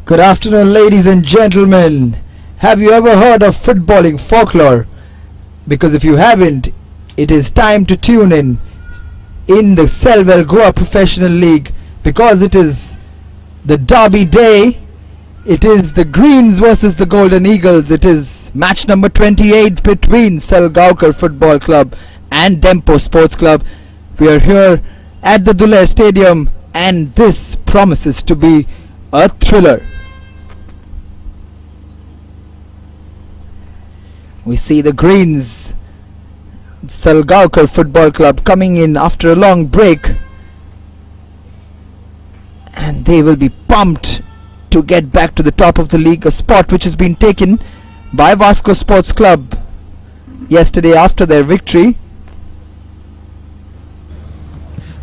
Good afternoon, ladies and gentlemen. Have you ever heard of footballing folklore? Because if you haven't, it is time to tune in the SALGAOCAR Professional League, because it is the derby day. It is the Greens versus the Golden Eagles. It is match number 28 between SALGAOCAR Football Club and DEMPO Sports Club. We are here at the Dulair Stadium, and this promises to be a thriller. We see the Greens, SALGAOCAR Football Club, coming in after a long break, and they will be pumped to get back to the top of the league, a spot which has been taken by Vasco Sports Club yesterday after their victory.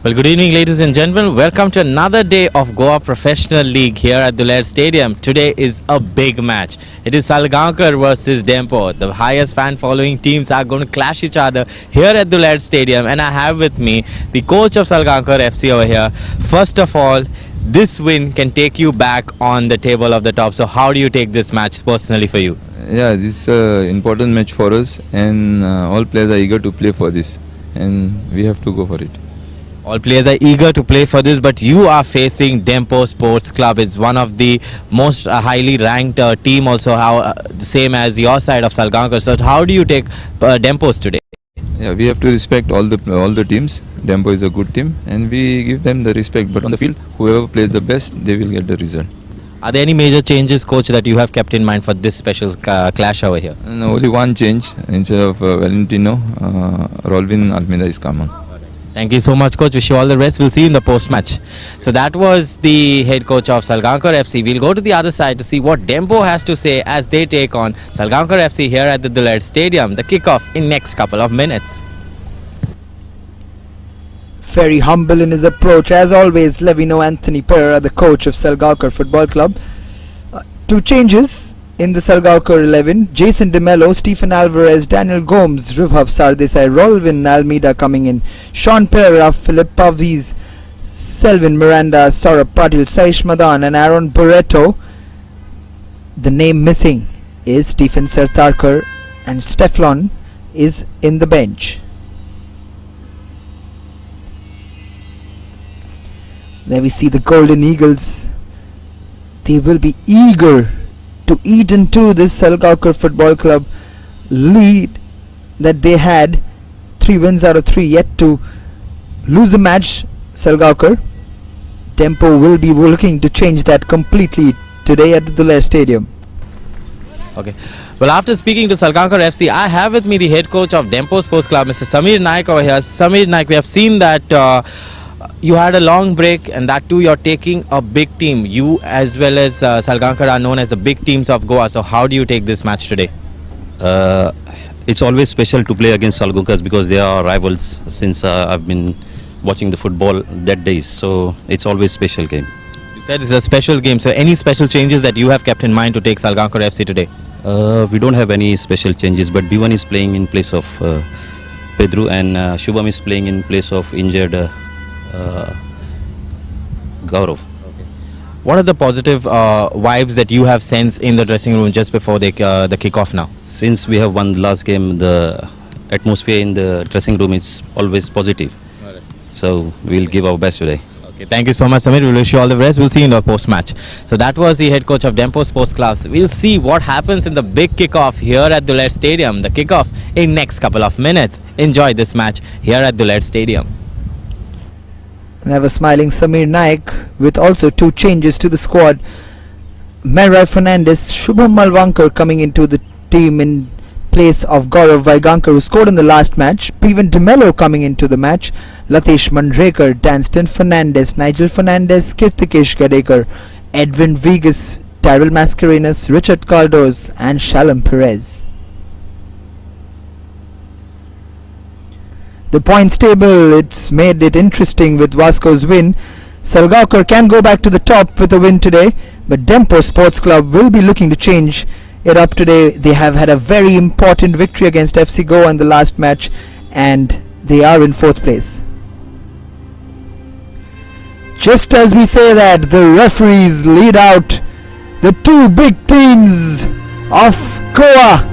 Well, good evening, ladies and gentlemen. Welcome to another day of Goa Professional League here at Dulair Stadium. Today is a big match. It is SALGAOCAR versus DEMPO. The highest fan following teams are going to clash each other here at Dulair Stadium, and I have with me the coach of SALGAOCAR FC over here. First of all, this win can take you back on the table of the top. So how do you take this match personally for you? Yeah, this is an important match for us, and all players are eager to play for this, and we have to go for it. All players are eager to play for this, but you are facing DEMPO Sports Club. It's one of the most highly ranked team, also the same as your side of SALGAOCAR. So how do you take DEMPOs today? Yeah, we have to respect all the teams. DEMPO is a good team, and we give them the respect. But on the field, whoever plays the best, they will get the result. Are there any major changes, coach, that you have kept in mind for this special clash over here? And only one change. Instead of Valentino, Rolvin Almeida is come on. Thank you so much, coach. Wish you all the best. We'll see you in the post-match. So that was the head coach of SALGAOCAR FC. We'll go to the other side to see what DEMPO has to say as they take on SALGAOCAR FC here at the Dulair Stadium. The kickoff in next couple of minutes. Very humble in his approach, as always, Levino Anthony Pereira, the coach of SALGAOCAR Football Club. Two changes in the SALGAOCAR 11. Jason DeMello, Stephen Alvarez, Daniel Gomes, Rubhav Sardesai, Rolvin Almeida coming in, Sean Pereira, Philip Paviz, Selvin Miranda, Saurabh Patil, Saish Madan and Aaron Barreto. The name missing is Stephen Sartarkar, and Steflon is in the bench. There we see the Golden Eagles. They will be eager to eat into this SALGAOCAR Football Club lead that they had. 3 wins out of 3, yet to lose a match. SALGAOCAR. DEMPO will be looking to change that completely today at the Dulair Stadium. Okay. Well, after speaking to SALGAOCAR FC, I have with me the head coach of DEMPO Sports Club, Mr. Samir Naik over here. Samir Naik, we have seen that you had a long break, and that too you're taking a big team. You as well as SALGAOCAR are known as the big teams of Goa. So how do you take this match today? It's always special to play against SALGAOCAR because they are rivals since I've been watching the football that days. So it's always special game. You said it's a special game. So any special changes that you have kept in mind to take SALGAOCAR FC today? We don't have any special changes, but B1 is playing in place of Pedro, and Shubham is playing in place of injured Gaurav. Okay. What are the positive vibes that you have sensed in the dressing room just before the kickoff now? Since we have won the last game, the atmosphere in the dressing room is always positive. Right. So we'll give our best today. Okay, thank you so much, Samir. We'll wish you all the best. We'll see you in the post-match. So that was the head coach of DEMPO Sports Club. We'll see what happens in the big kickoff here at Dulair Stadium. The kickoff in next couple of minutes. Enjoy this match here at Dulair Stadium. And ever smiling Samir Naik with also 2 changes to the squad. Merai Fernandez, Shubham Malvankar coming into the team in place of Gaurav Vaigankar, who scored in the last match. Steven DeMello coming into the match. Latesh Mandrekar, Danston Fernandez, Nigel Fernandez, Kirtikesh Gadekar, Edwin Vegas, Tyrell Mascarenas, Richard Caldos and Shalom Perez. The points table, it's made it interesting with Vasco's win. SALGAOCAR can go back to the top with a win today, but DEMPO Sports Club will be looking to change it up today. They have had a very important victory against FC Goa in the last match, and they are in 4th place. Just as we say that, the referees lead out the two big teams of Goa.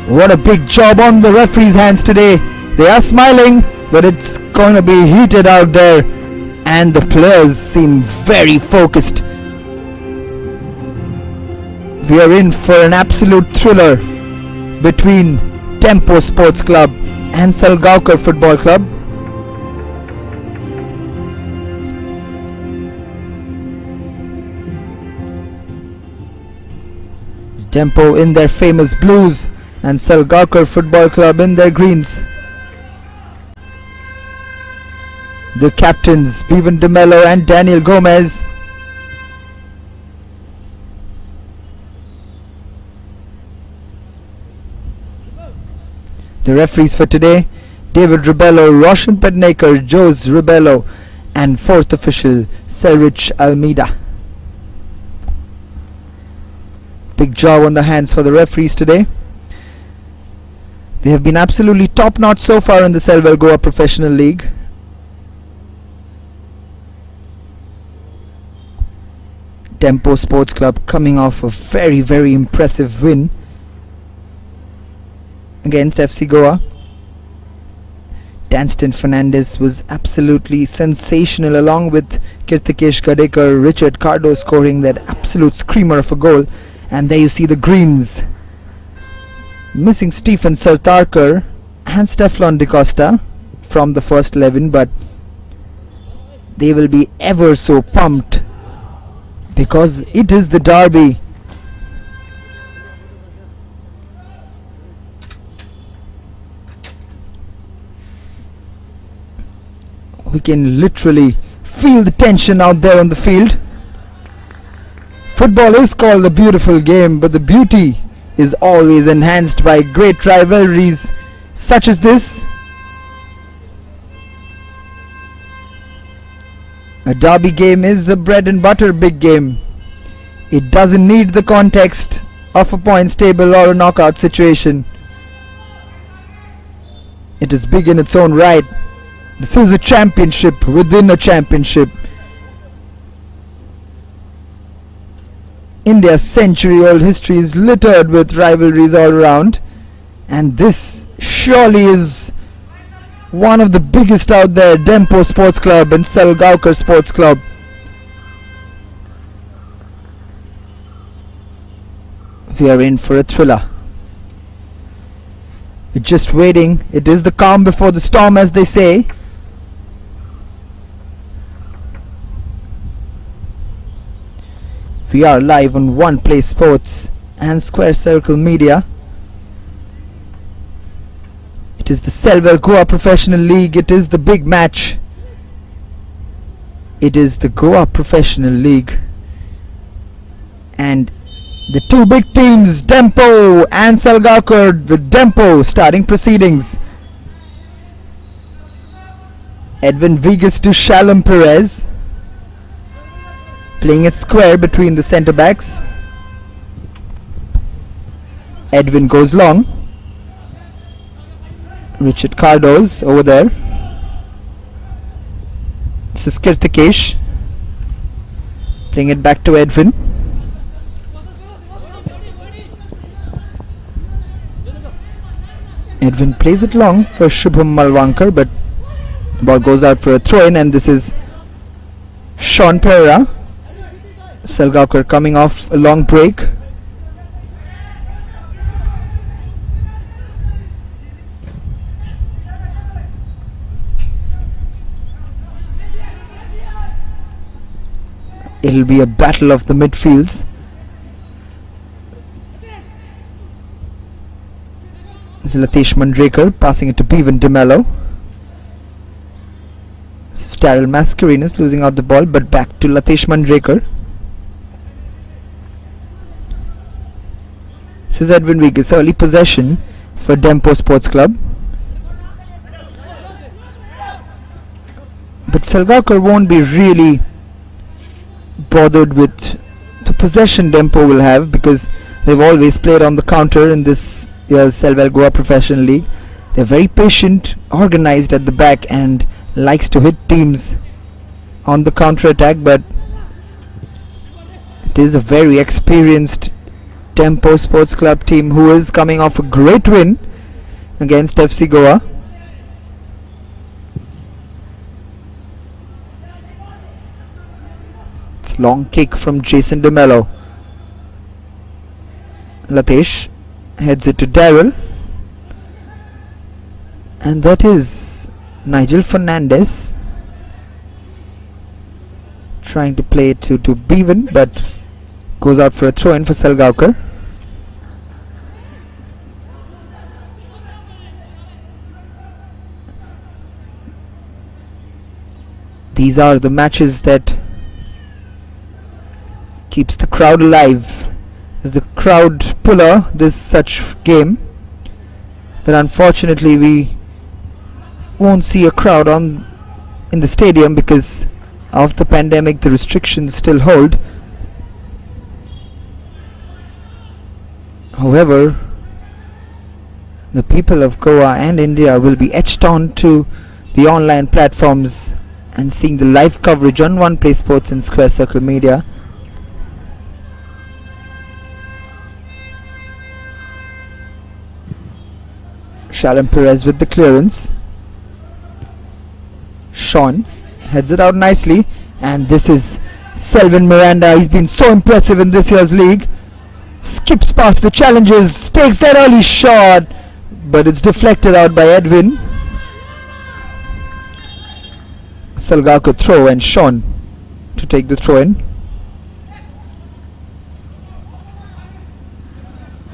What a big job on the referee's hands today. They are smiling, but it's going to be heated out there, and the players seem very focused. We are in for an absolute thriller between DEMPO Sports Club and SALGAOCAR Football Club. DEMPO in their famous blues and SALGAOCAR Football Club in their greens. The captains Bevan De Mello and Daniel Gomez. The referees for today: David Ribello, Roshan Pednekar, Jose Ribello, and fourth official Selrich Almeida. Big job on the hands for the referees today. They have been absolutely top notch so far in the Selval Goa Professional League. DEMPO Sports Club coming off a very impressive win against FC Goa. Danston Fernandez was absolutely sensational, along with Kirtikesh Gadekar, Richard Cardo scoring that absolute screamer of a goal. And there you see the greens, missing Stephen Sartarkar and Stefan De Costa from the first 11, but they will be ever so pumped because it is the derby. We can literally feel the tension out there on the field. Football is called a beautiful game, but the beauty is always enhanced by great rivalries such as this. A derby game is a bread and butter big game. It doesn't need the context of a points table or a knockout situation. It is big in its own right. This is a championship within a championship. India's century-old history is littered with rivalries all around, and this surely is one of the biggest out there. DEMPO Sports Club and SALGAOCAR Sports Club. We are in for a thriller. We're just waiting. It is the calm before the storm, as they say. We are live on One Play Sports and Square Circle Media. It is the Selval Goa Professional League. It is the big match. It is the Goa Professional League. And the two big teams, DEMPO and SALGAOCAR, with DEMPO starting proceedings. Edwin Vigas to Shalom Perez, playing it square between the centre backs. Edwin goes long. Richard Cardo's over there. This is Kirtikesh, playing it back to Edwin. Edwin plays it long for Shubham Malwankar, but the ball goes out for a throw-in, and this is Sean Pereira. SALGAOCAR coming off a long break. It'll be a battle of the midfields. This is Latesh Mandrekar passing it to Bevan De Mello. This is Daryl Mascarenas losing out the ball, but back to Latesh Mandrekar. This is Edwin Vigas, early possession for DEMPO Sports Club. But SALGAOCAR won't be really bothered with the possession DEMPO will have, because they've always played on the counter in this year's Selval Goa Professional League. They're very patient, organized at the back, and likes to hit teams on the counter attack, but It is a very experienced Tempo Sports Club team who is coming off a great win against FC Goa. It's a long kick from Jason DeMello. Latesh heads it to Daryl, and that is Nigel Fernandez trying to play it to Bevan, but goes out for a throw in for SALGAOCAR. These are the matches that keeps the crowd alive. As the crowd puller this such game, but unfortunately we won't see a crowd in the stadium because of the pandemic. The restrictions still hold. However, the people of Goa and India will be etched on to the online platforms and seeing the live coverage on One Play Sports and Square Circle Media. Shalom Perez with the clearance. Sean heads it out nicely, and this is Selvin Miranda. He's been so impressive in this year's league. Skips past the challenges, takes that early shot, but it's deflected out by Edwin. SALGAOCAR throw, and Sean to take the throw in.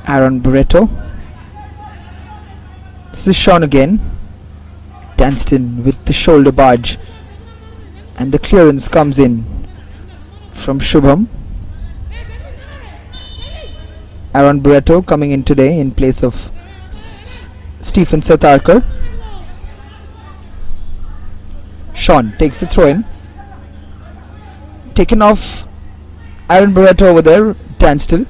Aaron Barreto. This is Sean again. Danston with the shoulder barge, and the clearance comes in from Shubham. Aaron Barreto coming in today in place of Stephen Satarkar. Sean takes the throw in. Taken off Aaron Barreto over there. Danston.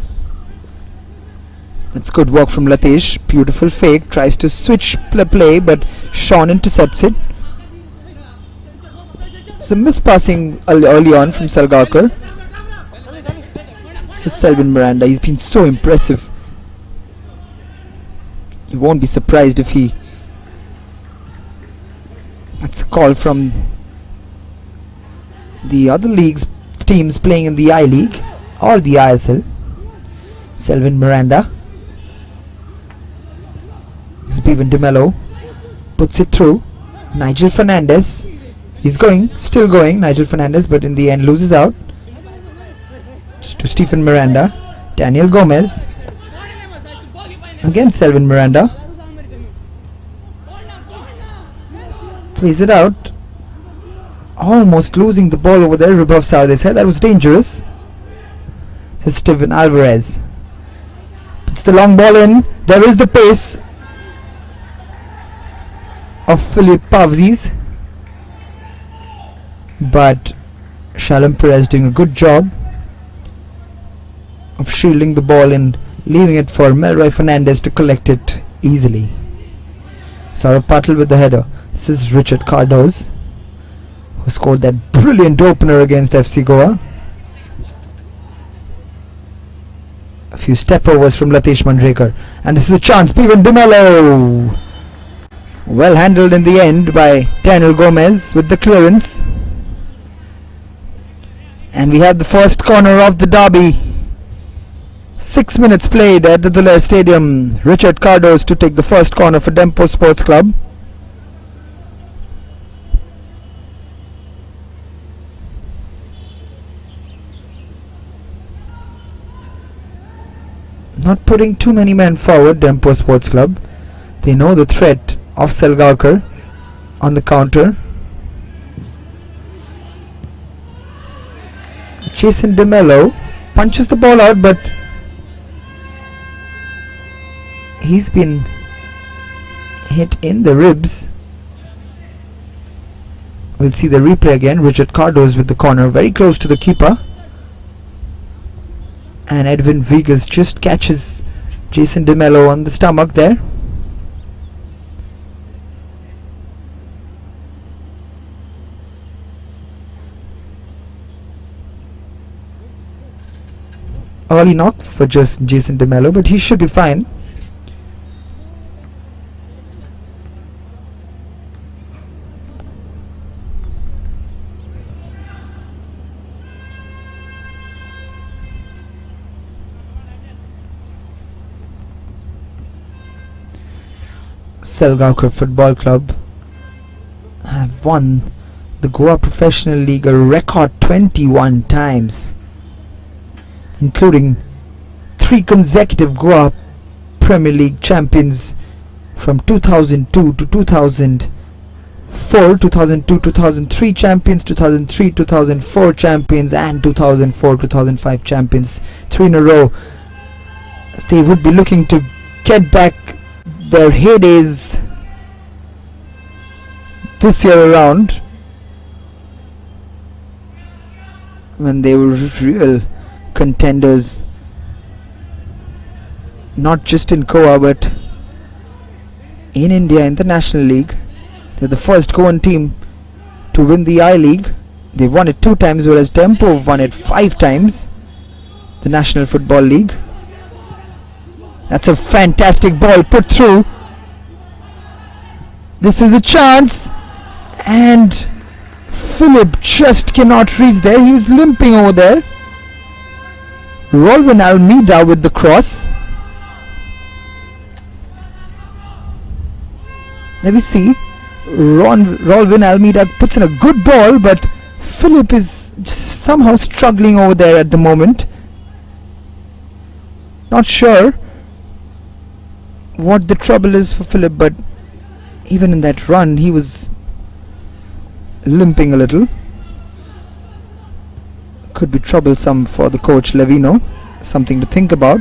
That's good work from Latesh. Beautiful fake. Tries to switch the play, but Sean intercepts it. Some mispassing early on from SALGAOCAR. This is Selvin Miranda. He's been so impressive. You won't be surprised if he... That's a call from the other leagues, teams playing in the I-League or the ISL. Selvin Miranda. Bevan DeMello puts it through. Nigel Fernandez. He's going, still going, Nigel Fernandez, but in the end loses out. It's to Stephen Miranda. Daniel Gomez. Again Selvin Miranda. Plays it out. Almost losing the ball over there above Sarde's head. That was dangerous. This is Steven Alvarez. Puts the long ball in. There is the pace of Philip Pavzis, but Shalom Perez doing a good job of shielding the ball and leaving it for Melroy Fernandez to collect it easily. Saurav Patil with the header. This is Richard Cardoz, who scored that brilliant opener against FC Goa. A few step overs from Latesh Mandrekar, and this is a chance. Bevan DeMello. Well handled in the end by Daniel Gomez with the clearance. And we have the first corner of the derby. 6 minutes played at the Dulair Stadium. Richard Cardoz to take the first corner for DEMPO Sports Club. Not putting too many men forward, DEMPO Sports Club. They know the threat of SALGAOCAR on the counter. Jason DeMello punches the ball out, but he's been hit in the ribs. We'll see the replay again. Richard Cardoz with the corner, very close to the keeper, and Edwin Vegas just catches Jason DeMello on the stomach there. Early knock for just Jason DeMello, but he should be fine. SALGAOCAR Football Club have won the Goa Professional League a record 21 times, including 3 consecutive Goa Premier League champions from 2002 to 2004, 2002-2003 champions, 2003-2004 champions, and 2004-2005 champions. 3 in a row. They would be looking to get back their heydays this year around, when they were real contenders, not just in Goa but in India in the National League. They're the first Goan team to win the I-League. They won it 2 times, whereas DEMPO won it 5 times, the National Football League. That's a fantastic ball put through. This is a chance, and Philip just cannot reach there. He's limping over there. Rolvin Almeida with the cross. Let me see. Rolvin Almeida puts in a good ball, but Philip is just somehow struggling over there at the moment. Not sure what the trouble is for Philip, but even in that run he was limping a little. Could be troublesome for the coach Levino. Something to think about.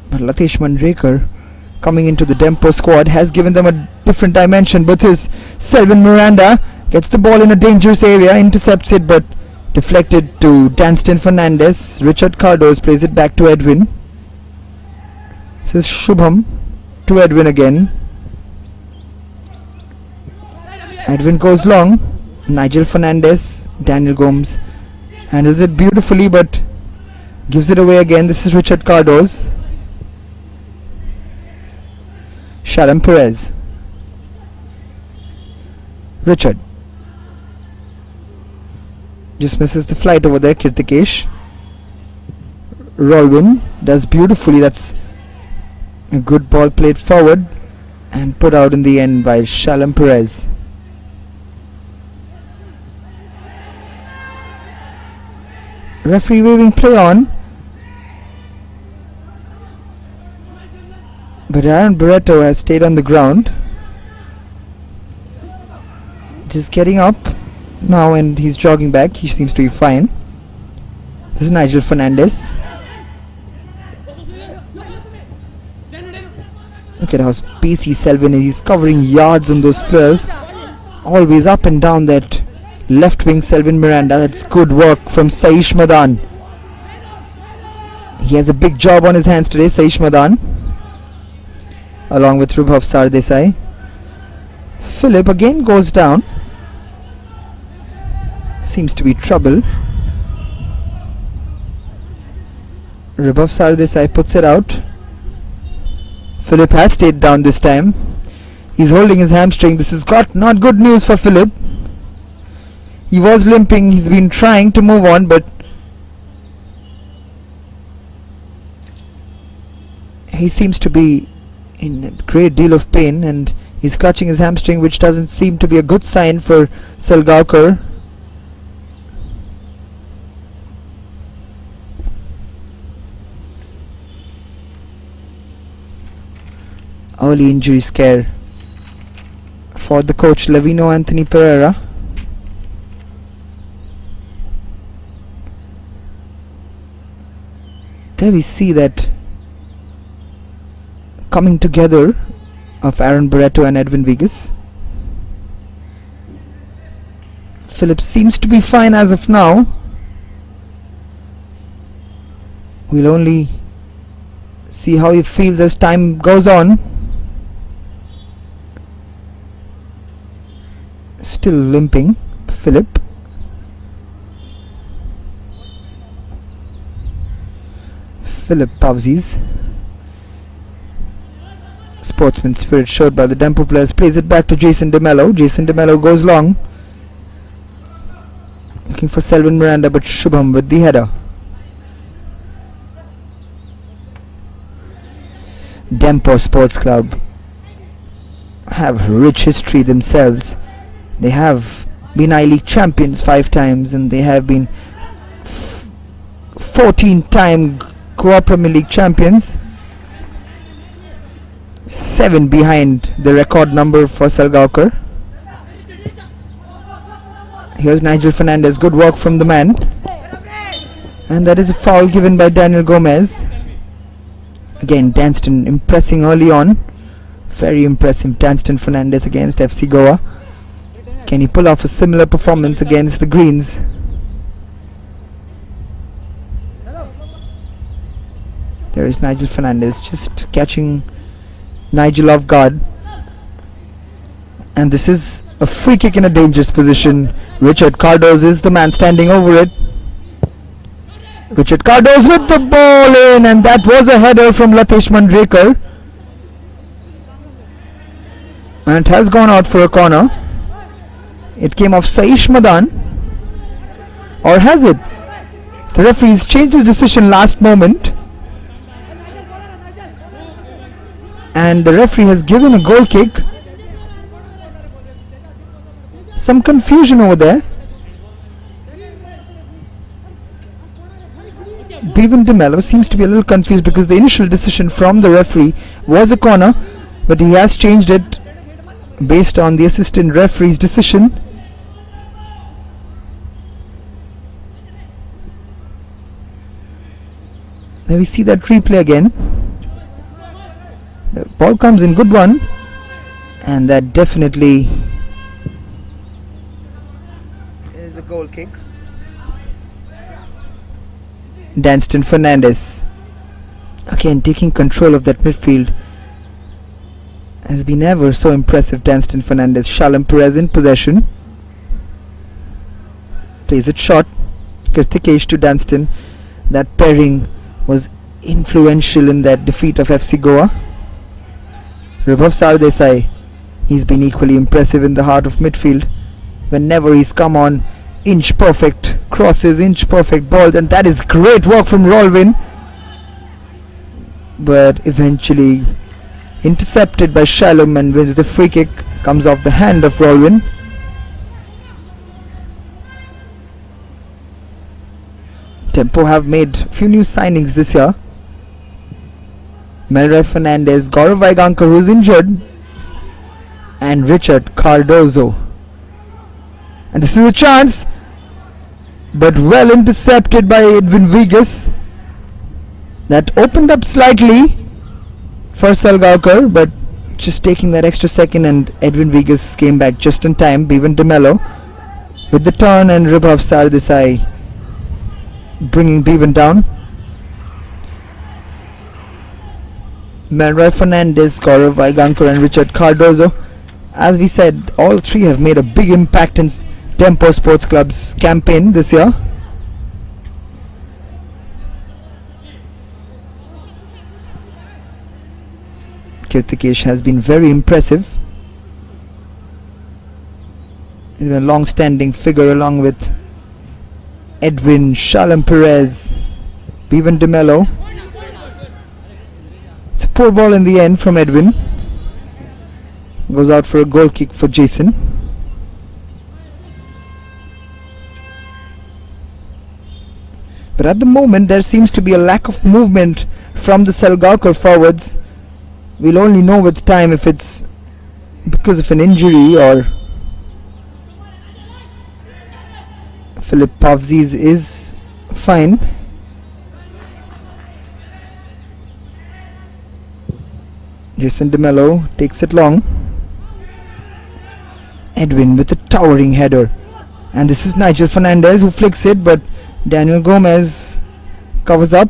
But Latesh Mandrekar, coming into the DEMPO squad, has given them a different dimension. But his Selvin Miranda gets the ball in a dangerous area, intercepts it, but deflected to Danston Fernandez. Richard Cardos plays it back to Edwin. This is Shubham to Edwin again. Edwin goes long. Nigel Fernandez, Daniel Gomes handles it beautifully, but gives it away again. This is Richard Cardos. Shalom Perez. Richard just misses the flight over there. Kirtikesh. Rolvin does beautifully. That's a good ball played forward and put out in the end by Shalom Perez. Referee waving play on, but Aaron Barreto has stayed on the ground, just getting up now, and he's jogging back. He seems to be fine. This is Nigel Fernandez. Look at how spacey Selvin is. He's covering yards on those players, always up and down that left wing. Selvin Miranda. That's good work from Saish Madan. He has a big job on his hands today, Saish Madan, along with Rubhav Sardesai. Philip again goes down. Seems to be trouble. Rubhav Sardesai puts it out. Philip has stayed down this time. He's holding his hamstring. This is not good news for Philip. He was limping. He's been trying to move on, but he seems to be in a great deal of pain, and he's clutching his hamstring, which doesn't seem to be a good sign for SALGAOCAR. Early injury scare for the coach Levino Anthony Pereira. There we see that coming together of Aaron Barreto and Edwin Vegas. Philip seems to be fine as of now. We'll only see how he feels as time goes on. Still limping, Philip. Philip Pavzis. Sportsman spirit showed by the DEMPO players. Plays it back to Jason DeMello. Jason DeMello goes long. Looking for Selvin Miranda, but Shubham with the header. DEMPO Sports Club have rich history themselves. They have been I-League champions 5 times, and they have been 14-time Goa Premier League champions. 7 behind the record number for SALGAOCAR. Here's Nigel Fernandez. Good work from the man. And that is a foul given by Daniel Gomez. Again, Danston impressing early on. Very impressive, Danston Fernandez against FC Goa. Can he pull off a similar performance against the Greens? There is Nigel Fernandez just catching Nigel off guard. And this is a free kick in a dangerous position. Richard Cardozo is the man standing over it. Richard Cardozo with the ball in, and that was a header from Latesh Mandrekar. And it has gone out for a corner. It came off Saish Madan. Or has it? The referee's changed his decision last moment. And the referee has given a goal kick. Some confusion over there. Bevan DeMello seems to be a little confused because the initial decision from the referee was a corner, but he has changed it based on the assistant referee's decision. Now we see that replay again. The ball comes in, good one, and that definitely is a goal kick. Danston Fernandez again taking control of that midfield. Has been ever so impressive, Danston Fernandez. Shalom Perez in possession. Plays it short. Kirtikesh to Danston. That pairing was influential in that defeat of FC Goa. Ribhav Sardesai, he's been equally impressive in the heart of midfield. Whenever he's come on, inch perfect crosses, inch perfect balls, and that is great work from Rolwin. But eventually intercepted by Shalom, and wins the free kick, comes off the hand of Rolwin. DEMPO have made a few new signings this year. Melroy Fernandez, Gaurav Vaigankar, who's injured, and Richard Cardozo. And this is a chance, but well intercepted by Edwin Vegas. That opened up slightly for SALGAOCAR, but just taking that extra second, and Edwin Vegas came back just in time. Bevan DeMello with the turn, and Ribhav Sardesai bringing Bevan down. Melroy Fernandez, Gaurav Vaigankar, and Richard Cardozo. As we said, all three have made a big impact in DEMPO Sports Club's campaign this year. Kirtikesh has been very impressive. He's been a long-standing figure along with Edwin, Shalom Perez, Bevan DeMello. It's a poor ball in the end from Edwin. Goes out for a goal kick for Jason. But at the moment there seems to be a lack of movement from the SALGAOCAR forwards. We'll only know with time if it's because of an injury or Philip Pavzis is fine. Jason DeMello takes it long. Edwin with a towering header, and this is Nigel Fernandez who flicks it, but Daniel Gomez covers up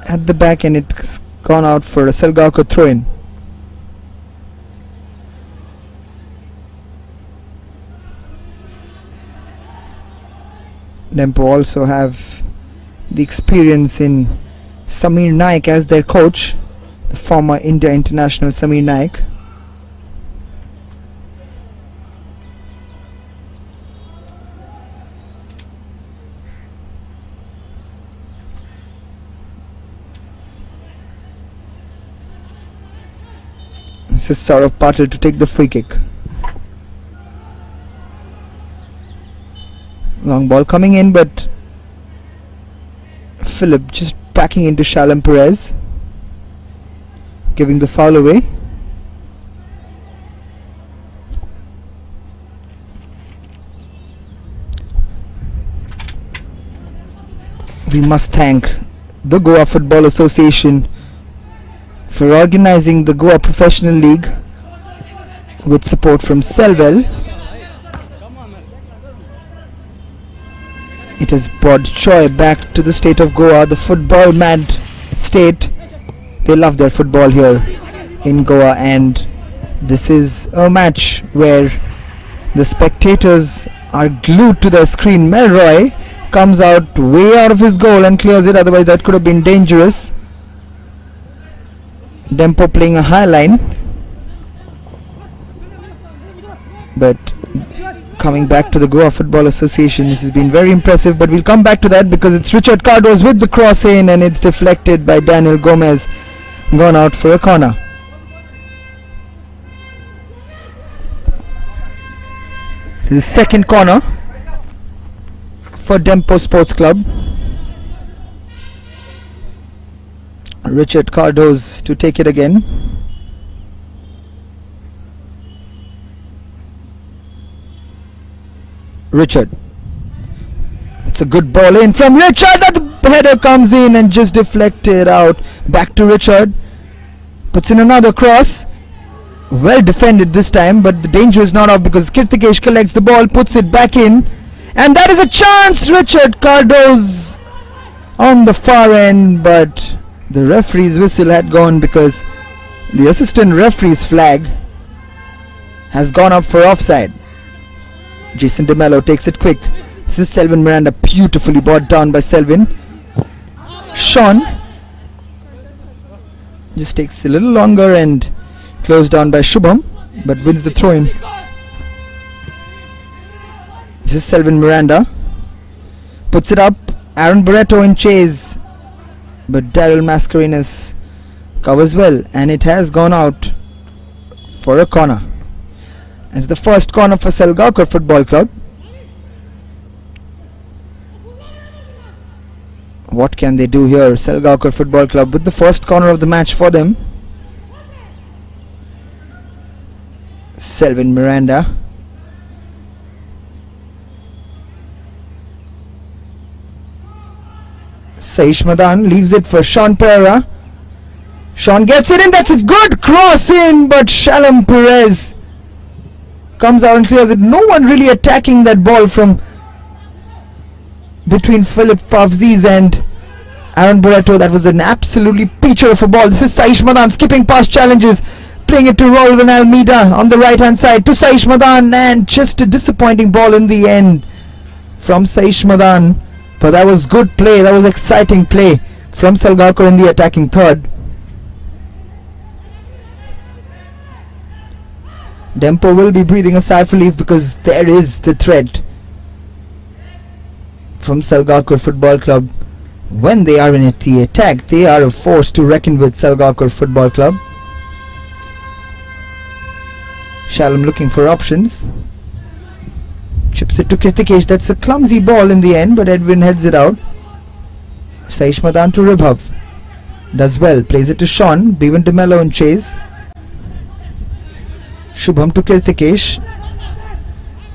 at the back, and it's gone out for a SALGAOCAR throw-in. DEMPO also have the experience in Samir Naik as their coach, the former India international Samir Naik. This is Saurav Patil to take the free kick. Long ball coming in, but Philip just backing into Shalom Perez, giving the foul away. We must thank the Goa Football Association for organizing the Goa Professional League with support from Selvel. It has brought joy back to the state of Goa, the football mad state. They love their football here in Goa, and this is a match where the spectators are glued to the screen. Melroy comes out way out of his goal and clears it, otherwise that could have been dangerous. Dempo playing a high line, but coming back to the Goa Football Association, this has been very impressive, but we'll come back to that because it's Richard Cardoz with the cross in, and it's deflected by Daniel Gomez, gone out for a corner. The second corner for Dempo Sports Club. Richard Cardoz to take it again. Richard. It's a good ball in from Richard. The header comes in and just deflected out. Back to Richard. Puts in another cross. Well defended this time, but the danger is not off because Kirtikesh collects the ball, puts it back in. And that is a chance. Richard Cardoz on the far end, but the referee's whistle had gone because the assistant referee's flag has gone up for offside. Jason DeMello takes it quick. This is Selvin Miranda, beautifully brought down by Selvin. Sean just takes a little longer and closed down by Shubham, but wins the throw-in. This is Selvin Miranda. Puts it up. Aaron Barreto in chase, but Daryl Mascarenas covers well, and it has gone out for a corner. It's the first corner for SALGAOCAR Football Club. What can they do here? SALGAOCAR Football Club with the first corner of the match for them. Selvin Miranda. Saish Madan leaves it for Sean Pereira. Sean gets it in. That's a good cross in, but Shalom Perez comes out and clears it. No one really attacking that ball from between Philip Pavziz and Aaron Barreto. That was an absolutely peacher of a ball. This is Saish Madan skipping past challenges, playing it to Rolvan Almeida on the right hand side to Saish Madan, and just a disappointing ball in the end from Saish Madan. But that was good play, that was exciting play from SALGAOCAR in the attacking third. Dempo will be breathing a sigh of relief because there is the threat from SALGAOCAR Football Club. When they are in the attack, they are a force to reckon with. SALGAOCAR Football Club. Shalom looking for options. Chips it to Kirtikesh. That's a clumsy ball in the end, but Edwin heads it out. Saish Madan to Ribhav. Does well. Plays it to Sean. Bevan DeMello in chase. Shubham to Kirtikesh.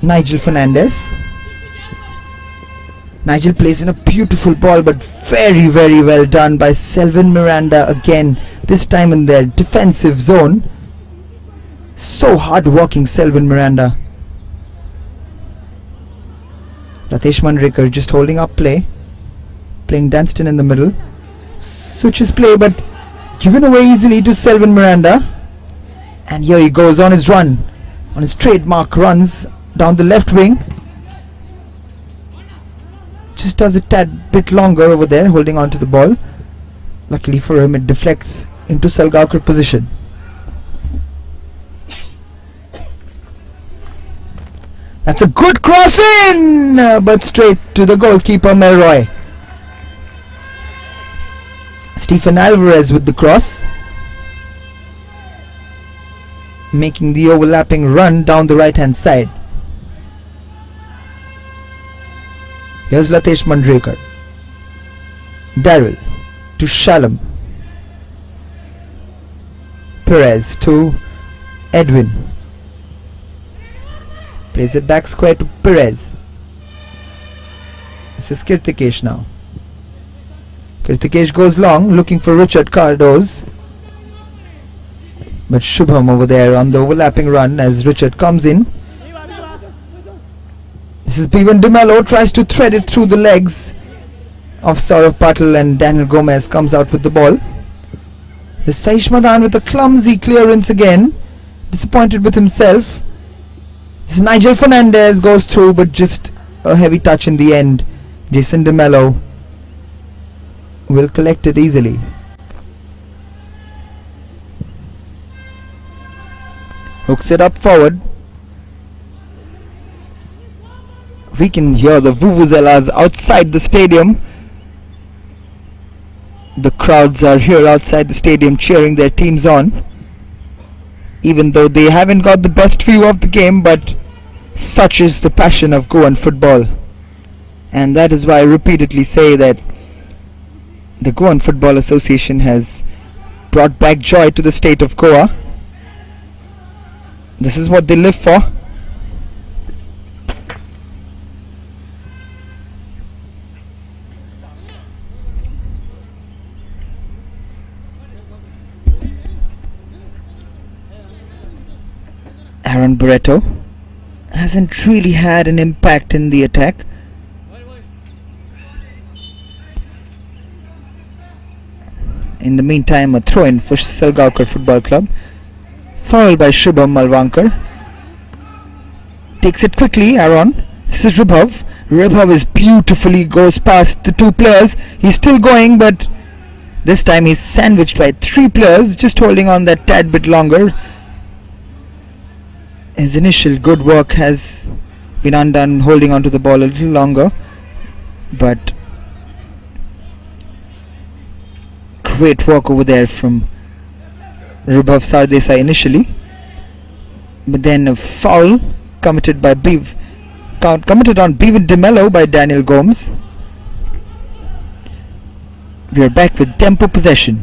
Nigel Fernandez. Nigel plays in a beautiful ball, but very well done by Selvin Miranda again. This time in their defensive zone. So hard working Selvin Miranda. Ratesh Manrekar just holding up play. Playing Danston in the middle. Switches play, but given away easily to Selvin Miranda. And here he goes on his run. On his trademark runs down the left wing. just does a tad bit longer over there, holding on to the ball. Luckily for him, it deflects into SALGAOCAR position. That's a good cross in, but straight to the goalkeeper Melroy. Stephen Alvarez with the cross, making the overlapping run down the right hand side. Here's Latesh Mandrekar. Daryl to Shalom. Perez to Edwin. Plays it back square to Perez. This is Kirtikesh now. Kirtikesh goes long, looking for Richard Cardoz. But Shubham over there on the overlapping run as Richard comes in. This is Bhivan DeMello, tries to thread it through the legs of Saurav Patil, and Daniel Gomez comes out with the ball. The Saish Madan with a clumsy clearance again. Disappointed with himself. This Nigel Fernandez goes through, but just a heavy touch in the end. Jason DeMello will collect it easily. Hooks it up forward. We can hear the vuvuzelas outside the stadium. The crowds are here outside the stadium cheering their teams on, even though they haven't got the best view of the game, but such is the passion of Goan football. And that is why I repeatedly say that the Goan Football Association has brought back joy to the state of Goa. This is what they live for. Aaron Barreto hasn't really had an impact in the attack. In the meantime, a throw-in for SALGAOCAR Football Club. Fouled by Shubham Malvankar. Takes it quickly, Aaron. This is Ribhav. Ribhav is beautifully goes past the two players. He's still going, but this time he's sandwiched by three players, just holding on that tad bit longer. His initial good work has been undone, holding on to the ball a little longer, but great work over there from Ribhav Sardesai initially. But then a foul committed on Bhivan DeMello by Daniel Gomes. We are back with DEMPO possession.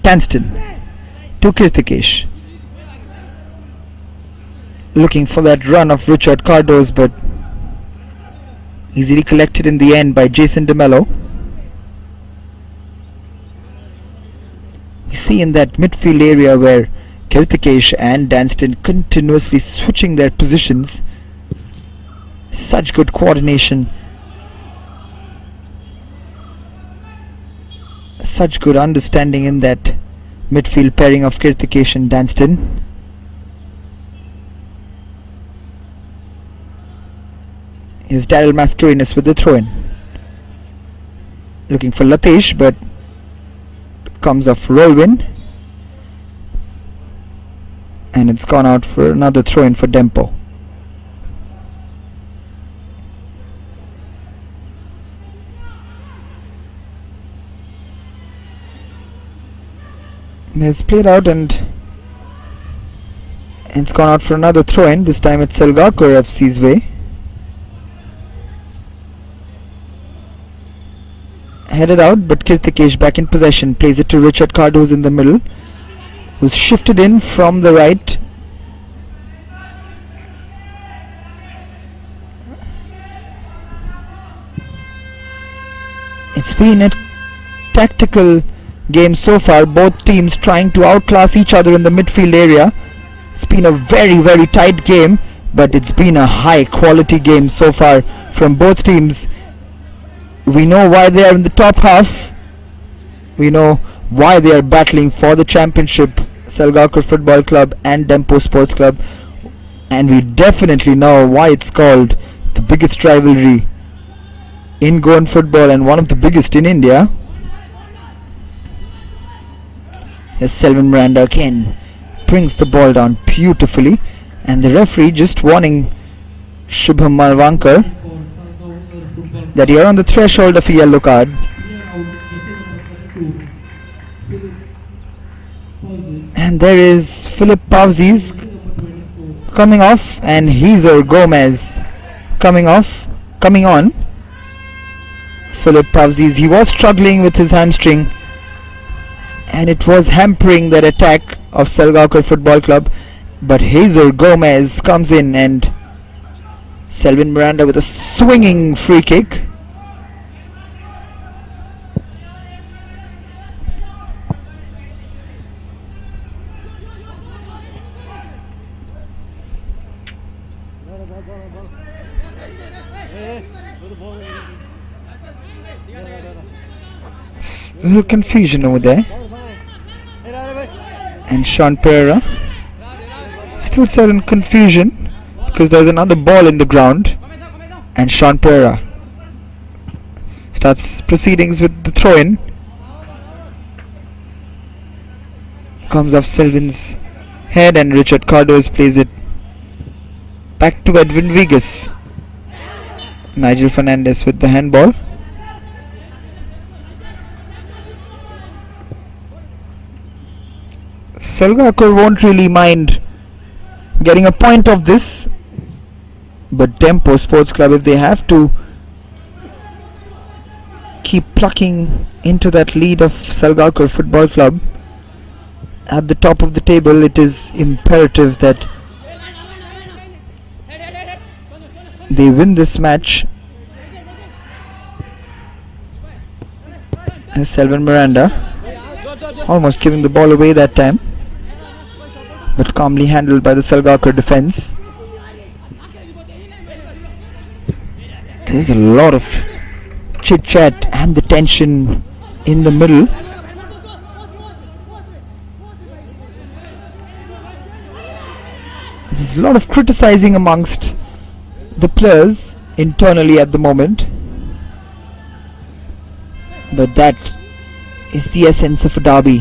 Tanston to Kirtikesh. Looking for that run of Richard Cardoz, but easily collected in the end by Jason DeMello. We see in that midfield area where Kirtikesh and Danston continuously switching their positions. Such good coordination. Such good understanding in that midfield pairing of Kirtikesh and Danston. Here's Daryl Mascarenas with the throw-in. Looking for Latesh, but comes off Rolwin. And it's gone out for another throw-in for DEMPO. It's played out and it's gone out for another throw-in. This time it's SALGAOCAR FC's way. Headed out, but Kirtikesh back in possession. Plays it to Richard Cardoz in the middle, who's shifted in from the right. It's been a tactical game so far, both teams trying to outclass each other in the midfield area. It's been a very tight game, but it's been a high quality game so far from both teams. We know why they are in the top half. We know why they are battling for the championship, SALGAOCAR Football Club and DEMPO Sports Club, and we definitely know why it's called the biggest rivalry in Goan football and one of the biggest in India. As Selvin Miranda again brings the ball down beautifully, and the referee just warning Shubham Malvankar that you're on the threshold of a yellow card. And there is Philip Pavzis coming off, and Hezer Gomez coming on. Philip Pavzis, he was struggling with his hamstring, and it was hampering that attack of Salgaocar Football Club, but Hezer Gomez comes in, and Selvin Miranda with a swinging free kick. A little confusion over there, and Sean Pereira still certain confusion because there's another ball in the ground, and Sean Pereira starts proceedings with the throw-in. Comes off Selvin's head, and Richard Cardos plays it back to Edwin Vegas. Nigel Fernandez with the handball. Salgaocar won't really mind getting a point of this, but DEMPO Sports Club, if they have to keep plucking into that lead of Salgaocar Football Club at the top of the table, it is imperative that they win this match. As Selvin Miranda almost giving the ball away that time, but calmly handled by the Salgaocar defense. There's a lot of chit chat and the tension in the middle. There's a lot of criticizing amongst the players internally at the moment, but that is the essence of a derby,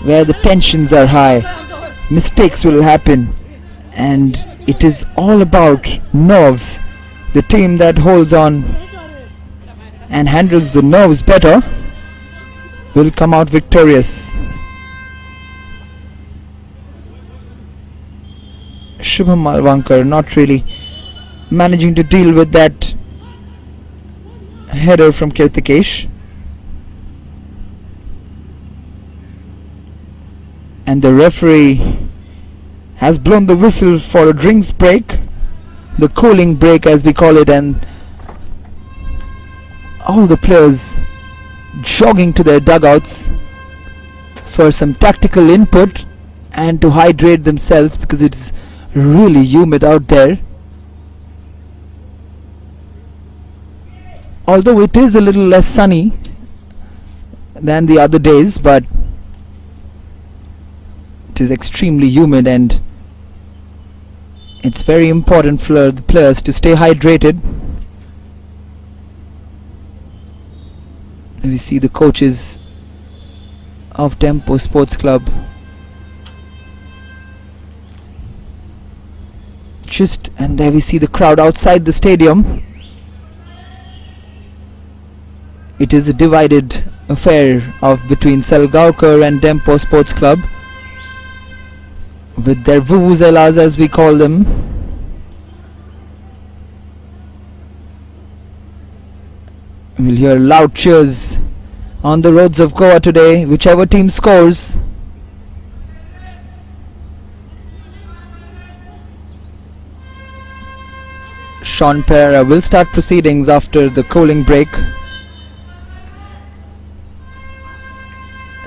where the tensions are high, mistakes will happen, and it is all about nerves. The team that holds on and handles the nerves better will come out victorious. Shubham Malvankar not really managing to deal with that header from Kirtikesh, and the referee has blown the whistle for a drinks break, the cooling break as we call it, and all the players jogging to their dugouts for some tactical input and to hydrate themselves because it's really humid out there. Although it is a little less sunny than the other days, but it is extremely humid, and it's very important for the players to stay hydrated. We see the coaches of DEMPO Sports Club and there we see the crowd outside the stadium. It is a divided affair between Salgaocar and DEMPO Sports Club, with their vuvuzelas as we call them. We'll hear loud cheers on the roads of Goa today, whichever team scores. Sean Pereira will start proceedings after the cooling break.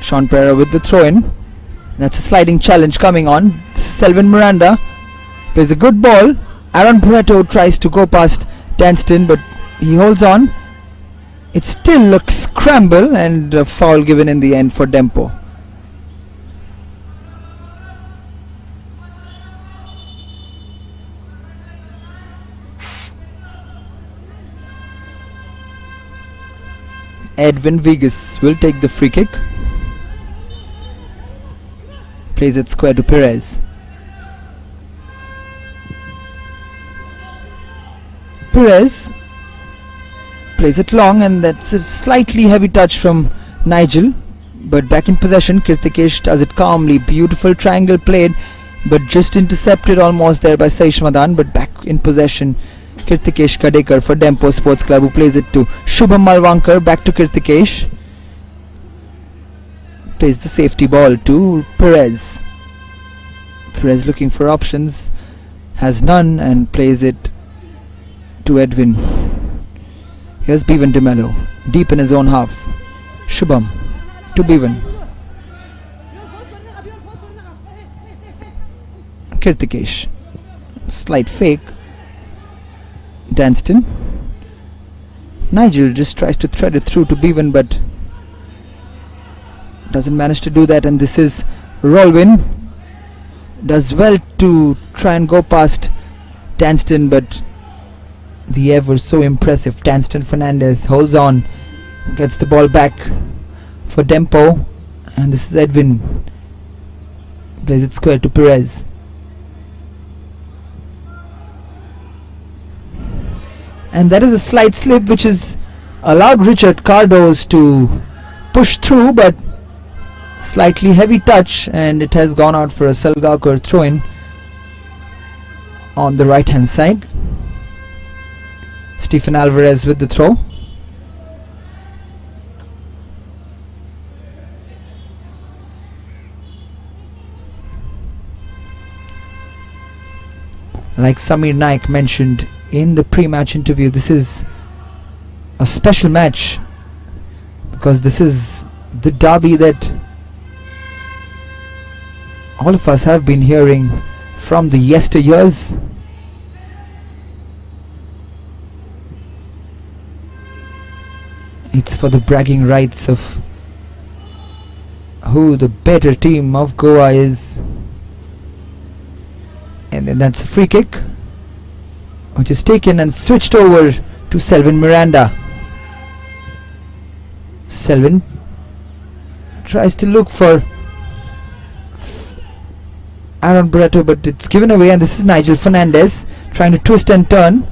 Sean Pereira with the throw-in. That's a sliding challenge coming on. Selvin Miranda plays a good ball. Aaron Barreto tries to go past Danston, but he holds on. It still looks scramble, and a foul given in the end for DEMPO. Edwin Vegas will take the free kick. Plays it square to Perez. Perez plays it long, and that's a slightly heavy touch from Nigel, but back in possession. Kirtikesh does it calmly. Beautiful triangle played, but just intercepted almost there by Saish Madan, but back in possession. Kirtikesh Kadekar for DEMPO Sports Club, who plays it to Shubham Malwankar. Back to Kirtikesh. Plays the safety ball to Perez. Perez looking for options, has none, and plays it to Edwin. Here's Bevan De Mello, deep in his own half. Shubham to Bevan. Kirtikesh, slight fake. Danston. Nigel just tries to thread it through to Bevan, but doesn't manage to do that, and this is Rolwin. Does well to try and go past Danston, but the ever so impressive Danston Fernandez holds on, gets the ball back for DEMPO, and this is Edwin. Plays it square to Perez. And that is a slight slip which has allowed Richard Cardos to push through, but slightly heavy touch, and it has gone out for a SALGAOCAR throw-in on the right hand side. Stephen Alvarez with the throw. Like Samir Naik mentioned in the pre-match interview, this is a special match because this is the derby that all of us have been hearing from the yesteryears. It's for the bragging rights of who the better team of Goa is. And then that's a free kick which is taken and switched over to Selvin Miranda. Selvin tries to look for Aaron Barreto, but it's given away, and this is Nigel Fernandez trying to twist and turn,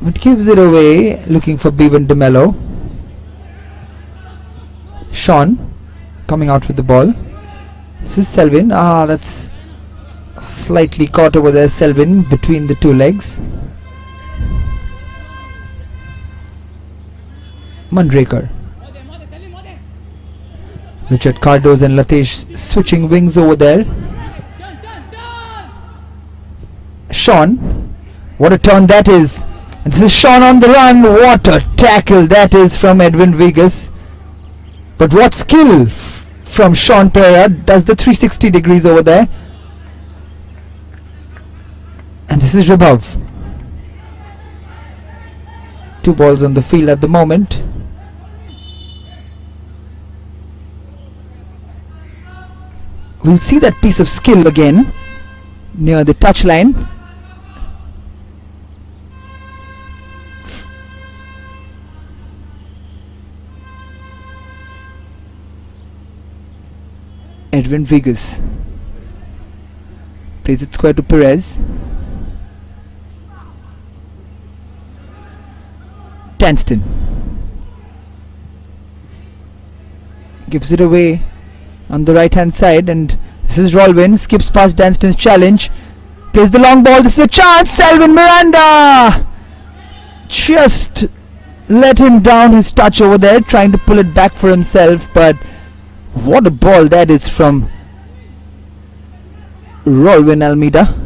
but gives it away, looking for Bevan De Mello. Sean coming out with the ball. This is Selvin. That's slightly caught over there, Selvin, between the two legs. Mandrekar. Richard Cardos and Latesh switching wings over there. Sean, what a turn that is, and this is Sean on the run. What a tackle that is from Edwin Vegas, but what skill from Sean Pereira. Does the 360 degrees over there, and this is Rabav. Two balls on the field at the moment. We'll see that piece of skill again near the touchline. Edwin Vegas plays it square to Perez. Danston gives it away on the right hand side, and this is Rolwin, skips past Danston's challenge, plays the long ball. This is a chance. Selvin Miranda just let him down his touch over there, trying to pull it back for himself, but what a ball that is from Rolwin Almeida.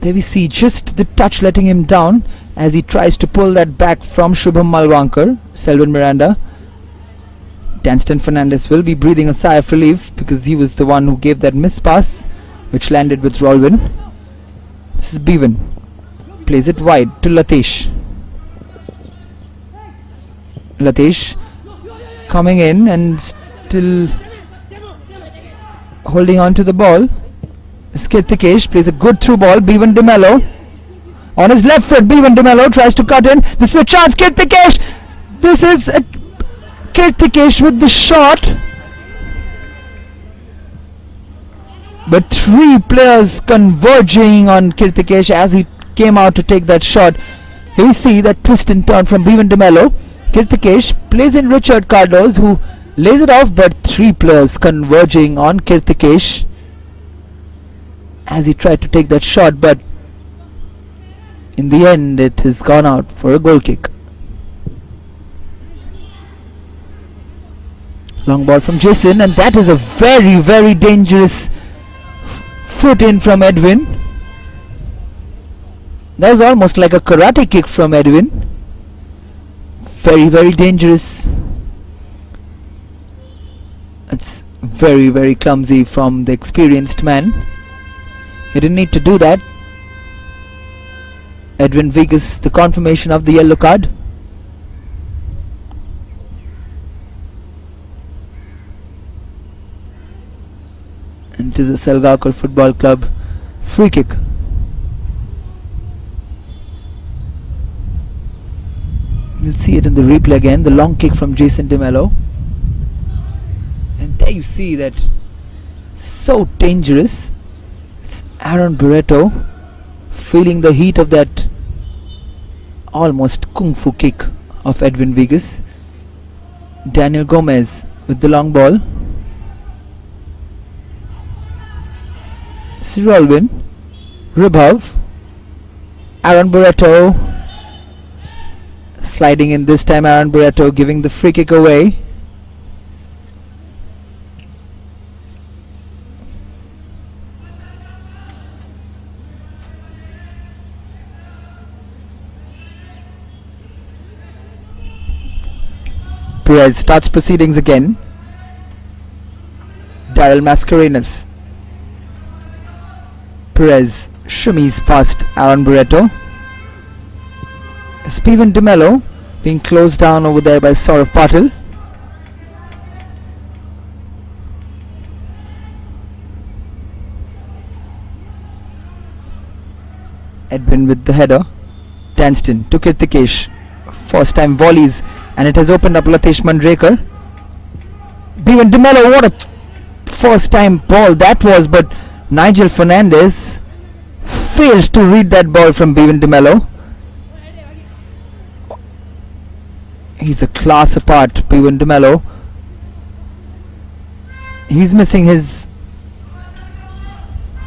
There we see just the touch letting him down as he tries to pull that back from Shubham Malwankar. Selvin Miranda. Danston Fernandez will be breathing a sigh of relief because he was the one who gave that miss pass which landed with Rolwin. This is Bevan. Plays it wide to Latesh. Latesh coming in and still holding on to the ball. Kirtikesh plays a good through ball. Bevan De Mello On his left foot, Bhuvan de Mello tries to cut in. This is a chance. Kirtikesh. This is Kirtikesh with the shot. But three players converging on Kirtikesh as he came out to take that shot. Here we see that twist and turn from Bhuvan de Mello. Kirtikesh plays in Richard Carlos, who lays it off, but three players converging on Kirtikesh as he tried to take that shot, but in the end it has gone out for a goal kick. Long ball from Jason, and that is a very, very dangerous foot in from Edwin. That was almost like a karate kick from Edwin. Very, very dangerous. It's very, very clumsy from the experienced man. He didn't need to do that. Edwin Vegas, the confirmation of the yellow card. And it is a SALGAOCAR Football Club free kick. You'll see it in the replay again, the long kick from Jason de Mello. And there you see that, so dangerous. It's Aaron Barreto feeling the heat of that almost kung fu kick of Edwin Vegas. Daniel Gomez with the long ball. Sirolvin, Ribhav, Aaron Barreto sliding in this time. Aaron Barreto giving the free kick away. Perez starts proceedings again. Daryl Mascarenas. Perez shimmies past Aaron Barreto. Bhuvan de Mello being closed down over there by Saurav Patil. Edwin with the header. Danston to Kirtikesh. First time volleys, and it has opened up Latesh Mandrekar. Bhuvan de Mello, what a first time ball that was, but Nigel Fernandez failed to read that ball from Bhuvan de Mello. He's a class apart, Bhuvan de Mello. He's missing his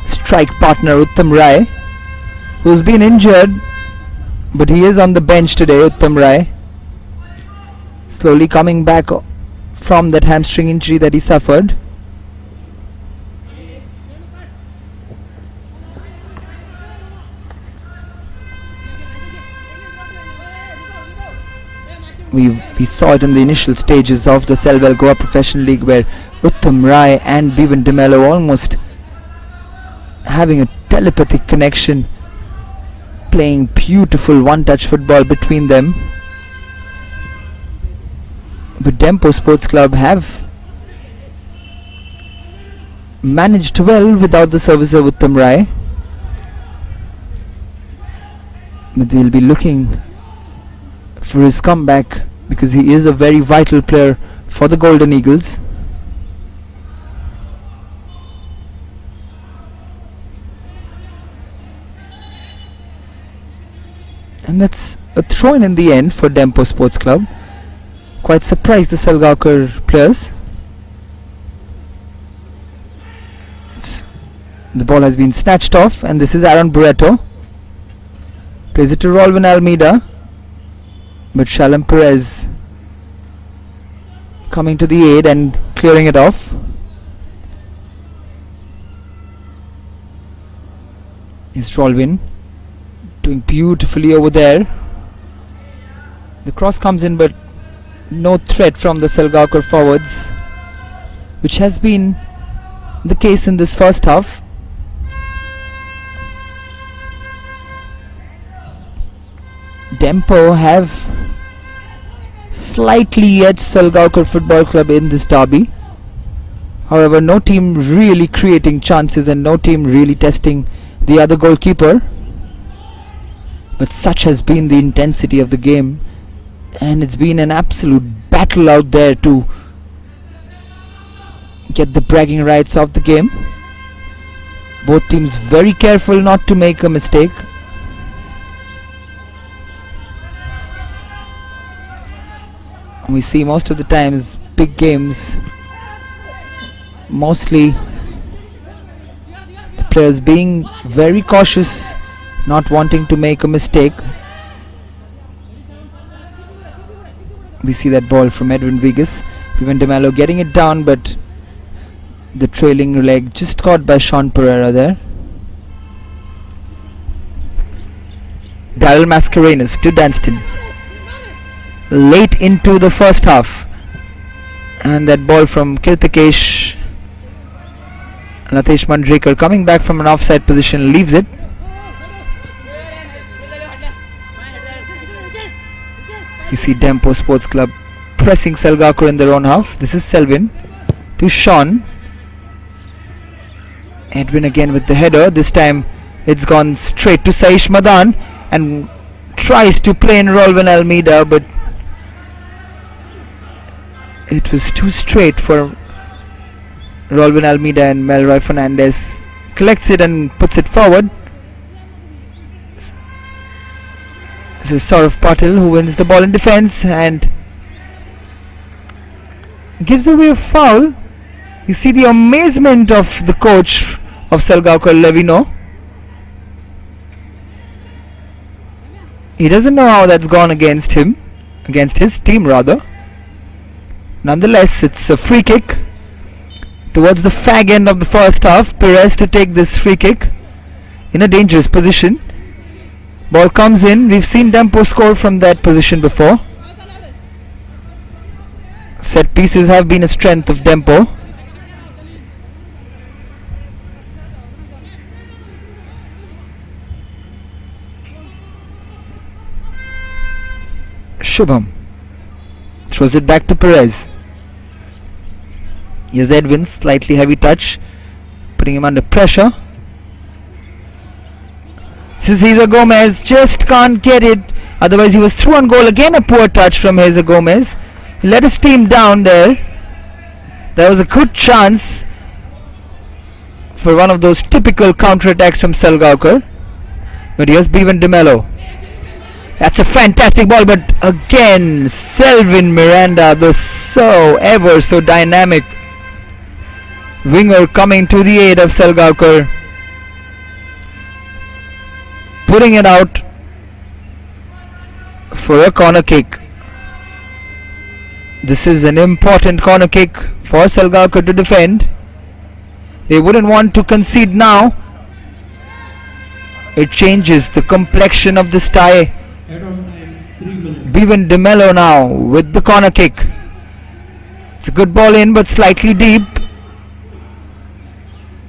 strike partner Uttam Rai, who's been injured, but he is on the bench today. Uttam Rai slowly coming back from that hamstring injury that he suffered. We saw it in the initial stages of the Selval Goa Professional League, where Uttam Rai and Bhuvan de Mello almost having a telepathic connection, playing beautiful one-touch football between them. But DEMPO Sports Club have managed well without the service of Uttam Rai, but they'll be looking for his comeback because he is a very vital player for the Golden Eagles. And that's a throw in the end for DEMPO Sports Club. Quite surprised the SALGAOCAR players. The ball has been snatched off, and this is Aaron Barreto. Plays it to Rolvin Almeida, but Shalom Perez coming to the aid and clearing it off. Is Rolvin doing beautifully over there. The cross comes in, but no threat from the SALGAOCAR forwards, which has been the case in this first half. DEMPO have slightly edged SALGAOCAR Football Club in this derby. However, no team really creating chances and no team really testing the other goalkeeper. But such has been the intensity of the game, and it's been an absolute battle out there to get the bragging rights of the game. Both teams very careful not to make a mistake. We see most of the times big games, mostly the players being very cautious, not wanting to make a mistake. We see that ball from Edwin Vegas. Vivan De Mello getting it down, but the trailing leg just caught by Sean Pereira there. Daryl Mascarenhas to Danston. Late into the first half. And that ball from Kirtikesh. Latesh Mandrekar coming back from an offside position leaves it. You see DEMPO Sports Club pressing Salgaocar in their own half. This is Selvin to Sean. Edwin again with the header. This time it's gone straight to Saish Madan and tries to play in Rolvin Almeida, but it was too straight for Rolvin Almeida, and Melroy Fernandez collects it and puts it forward. This is Saurav Patil who wins the ball in defense and gives away a foul. You see the amazement of the coach of Salgaocar, Levino. He doesn't know how that's gone against him, against his team rather. Nonetheless, it's a free kick towards the fag end of the first half. Perez to take this free kick in a dangerous position. Ball comes in. We've seen DEMPO score from that position before. Set pieces have been a strength of DEMPO. Shubham throws it back to Perez. Here's Edwin, slightly heavy touch, putting him under pressure. This is Heza Gomez, just can't get it, otherwise he was through on goal. Again a poor touch from Heza Gomez. He let his team down there. There was a good chance for one of those typical counter-attacks from Salgaocar. But here's Vivan De Mello. That's a fantastic ball, but again Selvin Miranda, the ever so dynamic winger, coming to the aid of Salgaocar, putting it out for a corner kick. This is an important corner kick for Salgaocar to defend. They wouldn't want to concede now. It changes the complexion of this tie. Vivan De Mello now with the corner kick. It's a good ball in, but slightly deep.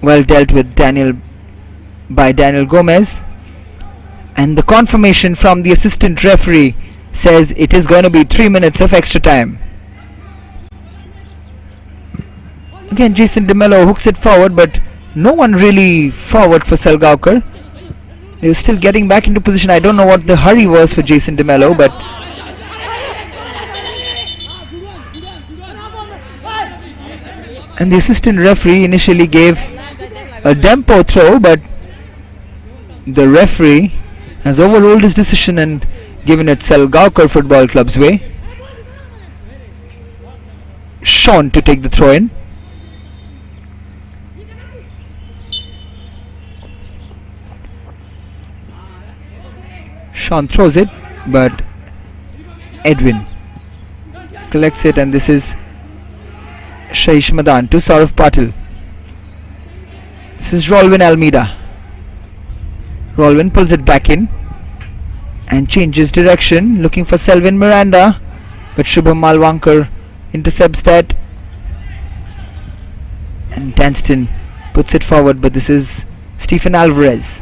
Well dealt with by Daniel Gomez. And the confirmation from the assistant referee says it is going to be 3 minutes of extra time. Again Jason De Mello hooks it forward, but no one really forward for Salgaocar. They were still getting back into position. I don't know what the hurry was for Jason De Mello, but and the assistant referee initially gave a DEMPO throw, but the referee has overruled his decision and given it Salgaocar Football Club's way. Sean to take the throw in. Sean throws it, but Edwin collects it, and this is Shaish Madan to Saurav Patil. This is Rolvin Almeida. Rolvin pulls it back in and changes direction, looking for Selvin Miranda, but Shubham Malwankar intercepts that, and Danston puts it forward, but this is Stephen Alvarez.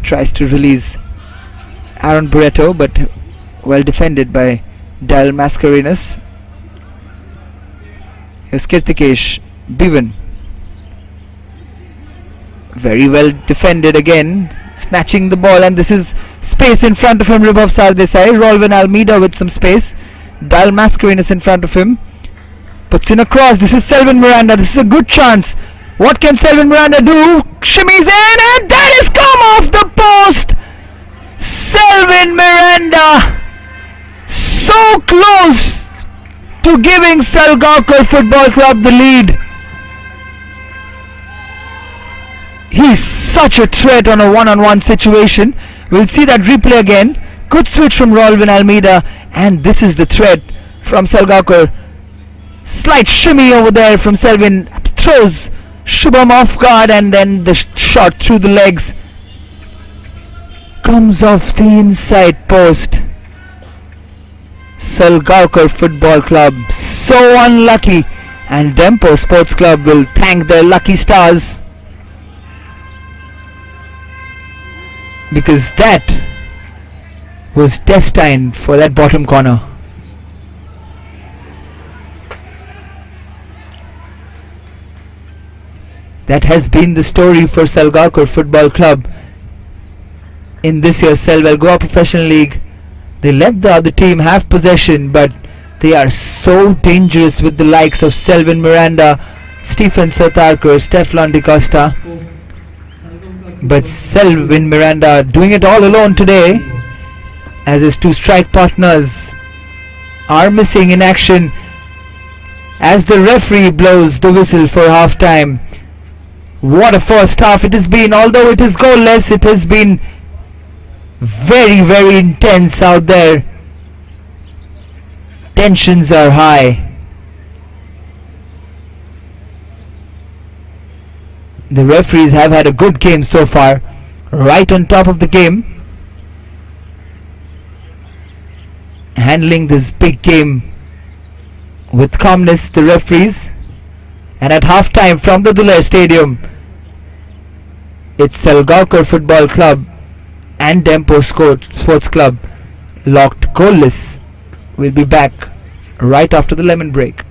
Tries to release Aaron Barreto, but well defended by Daryl Mascarenhas. Here's Kirtikesh. Vivan. Very well defended again. snatching the ball, and this is space in front of him. Ribov Sardesai, Rolvin Almeida with some space. Dal Mascarenas in front of him. Puts in a cross. This is Selvin Miranda. This is a good chance. What can Selvin Miranda do? Shimmies in, and that is come off the post. Selvin Miranda so close to giving SALGAOCAR Football Club the lead. He's such a threat on a one-on-one situation. We'll see that replay again. Good switch from Rolvin Almeida, and this is the threat from SALGAOCAR. Slight shimmy over there from Selvin, throws Shubham off guard, and then the shot through the legs comes off the inside post. SALGAOCAR Football Club so unlucky, and DEMPO Sports Club will thank their lucky stars, because that was destined for that bottom corner. That has been the story for SALGAOCAR Football Club in this year's Selval Goa Professional League. They let the other team have possession, but they are so dangerous with the likes of Selvin Miranda, Stephen Satarkar, Stefan Di Costa. But Selvin Miranda doing it all alone today, as his two strike partners are missing in action as the referee blows the whistle for half time. What a first half it has been. Although it is goalless, it has been very, very intense out there. Tensions are high. The referees have had a good game so far, right on top of the game, handling this big game with calmness, the referees. And at half time from the Dulair Stadium, it's SALGAOCAR Football Club and DEMPO Sports Club locked goalless. We'll be back right after the lemon break.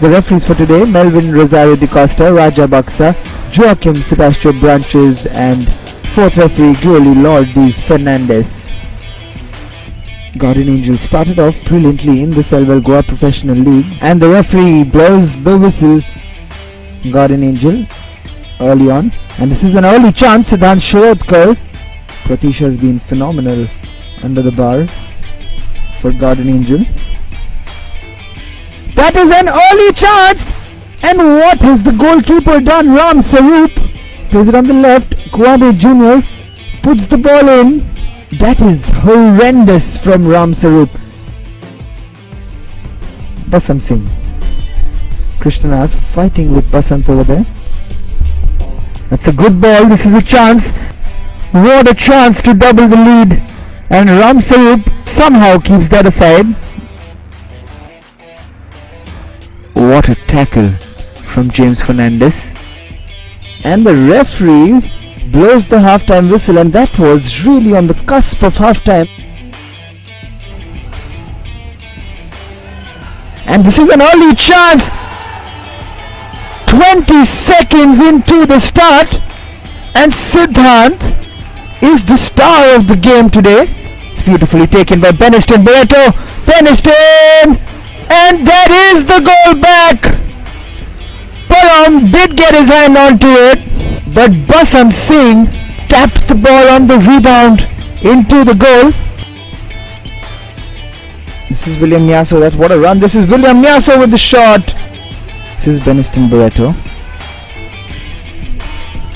The referees for today: Melvin Rosario Di Costa, Raja Baksa, Joachim Sebastian Branches, and fourth referee Gioli Lourdes Fernandez. Guardian Angel started off brilliantly in the Selval Goa Professional League, and the referee blows the whistle. Guardian Angel early on, and this is an early chance. Siddhant Shirodkar. Pratisha has been phenomenal under the bar for Guardian Angel. That is an early chance, and what has the goalkeeper done? Ram Sarup plays it on the left. Kwame Jr. puts the ball in. That is horrendous from Ram Sarup. Basam Singh. Krishna's fighting with Basant over there. That's a good ball. This is a chance. What a chance to double the lead. And Ramsarup somehow keeps that aside. What a tackle from James Fernandez. And the referee blows the halftime whistle, and that was really on the cusp of halftime. And this is an early chance. 20 seconds into the start, and Siddhant is the star of the game today. It's beautifully taken by Beniston Barreto. Beniston! And that is the goal back. Param did get his hand onto it, but Basant Singh taps the ball on the rebound into the goal. This is William Nyaso. That's what a run. This is William Nyaso with the shot. This is Beniston Barreto.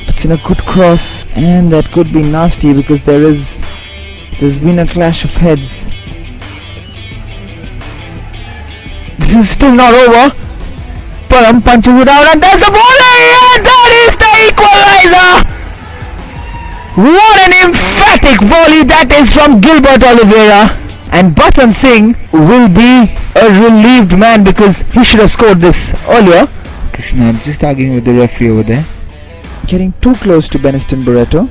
It's in a good cross, and that could be nasty because there's been a clash of heads. This is still not over. Param punches it out, and there's the volley, and that is the equalizer. What an emphatic volley that is from Gilbert Oliveira. And Basant Singh will be a relieved man because he should have scored this earlier. Krishna just arguing with the referee over there. Getting too close to Beniston Barreto.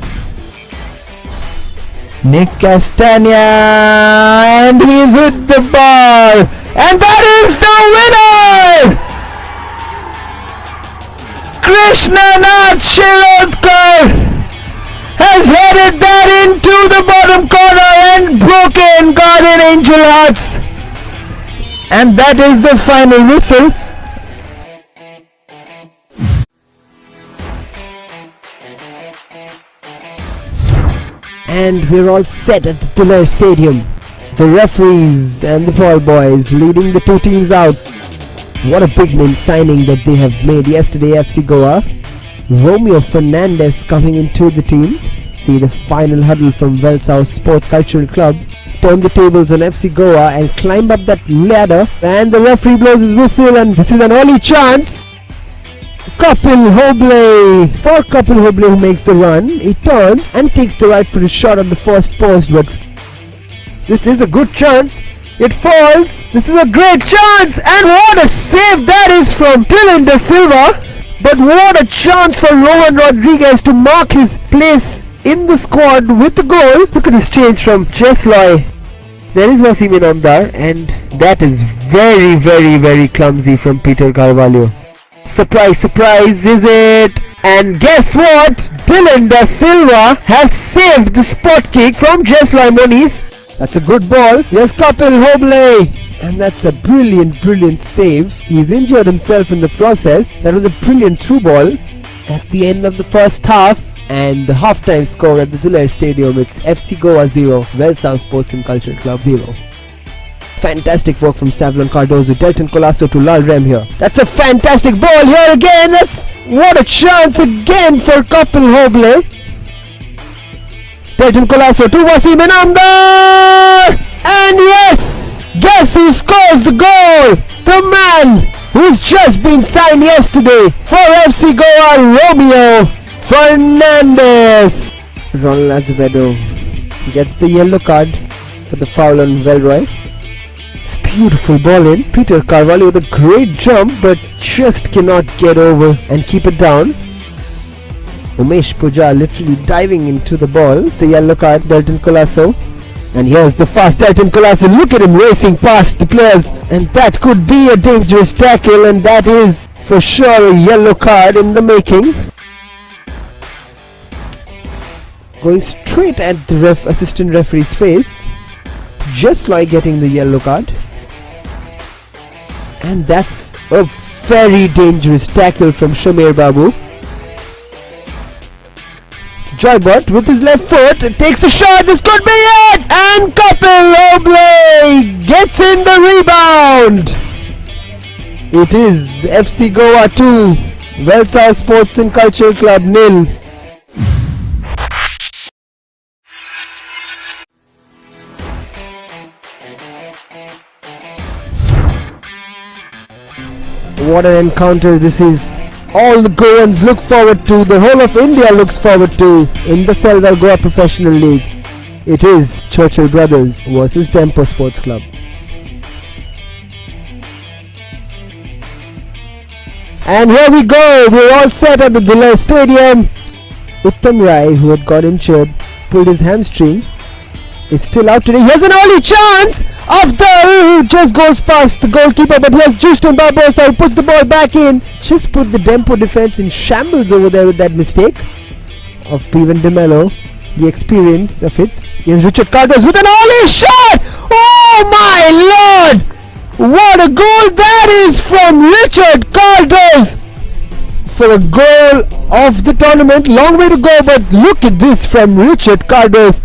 Nick Castagna, and he's hit the bar, and that is the winner! Krishnanath Shirodkar has headed that into the bottom corner and broken Guardian Angel Hearts, and that is the final whistle. And we're all set at the Tiller Stadium. The referees and the ball boys leading the two teams out. What a big name signing that they have made yesterday, FC Goa. Romeo Fernandez coming into the team. See the final huddle from Welsau Sports Cultural Club. Turn the tables on FC Goa and climb up that ladder. And the referee blows his whistle, and this is an early chance. Kapil Hoble. For Kapil Hoble, who makes the run, he turns and takes the right foot shot on the first post, but this is a good chance. It falls. This is a great chance, and what a save that is from Dylan De Silva. But what a chance for Rohan Rodriguez to mark his place in the squad with the goal. Look at this change from Jesloy. There is Wasim Inamdar, and that is very, very, very clumsy from Peter Carvalho. Surprise, surprise, is it? And guess what? Dylan Da Silva has saved the spot kick from Jesloy Moniz. That's a good ball. Here's Kapil Hoble. And that's a brilliant, brilliant save. He's injured himself in the process. That was a brilliant through ball at the end of the first half. And the halftime score at the Tiller Stadium, it's FC Goa 0, Welsau Sports and Culture Club 0. Fantastic work from Savlon Cardozo, Delton Colasso to Lal Rem here. That's a fantastic ball here again. What a chance again for Kapil Hoble. Delton Colasso to Wasim Inamdar. And yes, guess who scores the goal? The man who's just been signed yesterday for FC Goa, Romeo Fernandez. Ronald Azevedo gets the yellow card for the foul on Velroy. Beautiful ball in. Peter Carvalho with a great jump, but just cannot get over and keep it down. Umesh Pujal literally diving into the ball. The yellow card, Delton Colasso. And here's the fast Delton Colasso. Look at him racing past the players. And that could be a dangerous tackle, and that is for sure a yellow card in the making. Going straight at the assistant referee's face. Just like getting the yellow card. And that's a very dangerous tackle from Shamer Babu. Joybert with his left foot takes the shot. This could be it! And Kapil Hoble gets in the rebound. It is FC Goa 2, Welsau Sports and Culture Club 0. What an encounter this is. All the Goans look forward to, the whole of India looks forward to in the Selval Goa Professional League. It is Churchill Brothers versus DEMPO Sports Club. And here we go, we're all set at the Dulher Stadium. Uttam Rai, who had got injured, pulled his hamstring, is still out today. Here's an early chance! Afdal, who just goes past the goalkeeper, but here's Justin Barbosa, who puts the ball back in. Just put the DEMPO defense in shambles over there with that mistake of Pivan De Mello. The experience of it. Here's Richard Cardos with an early shot! Oh my lord! What a goal that is from Richard Cardos! For a goal of the tournament, long way to go, but look at this from Richard Cardos.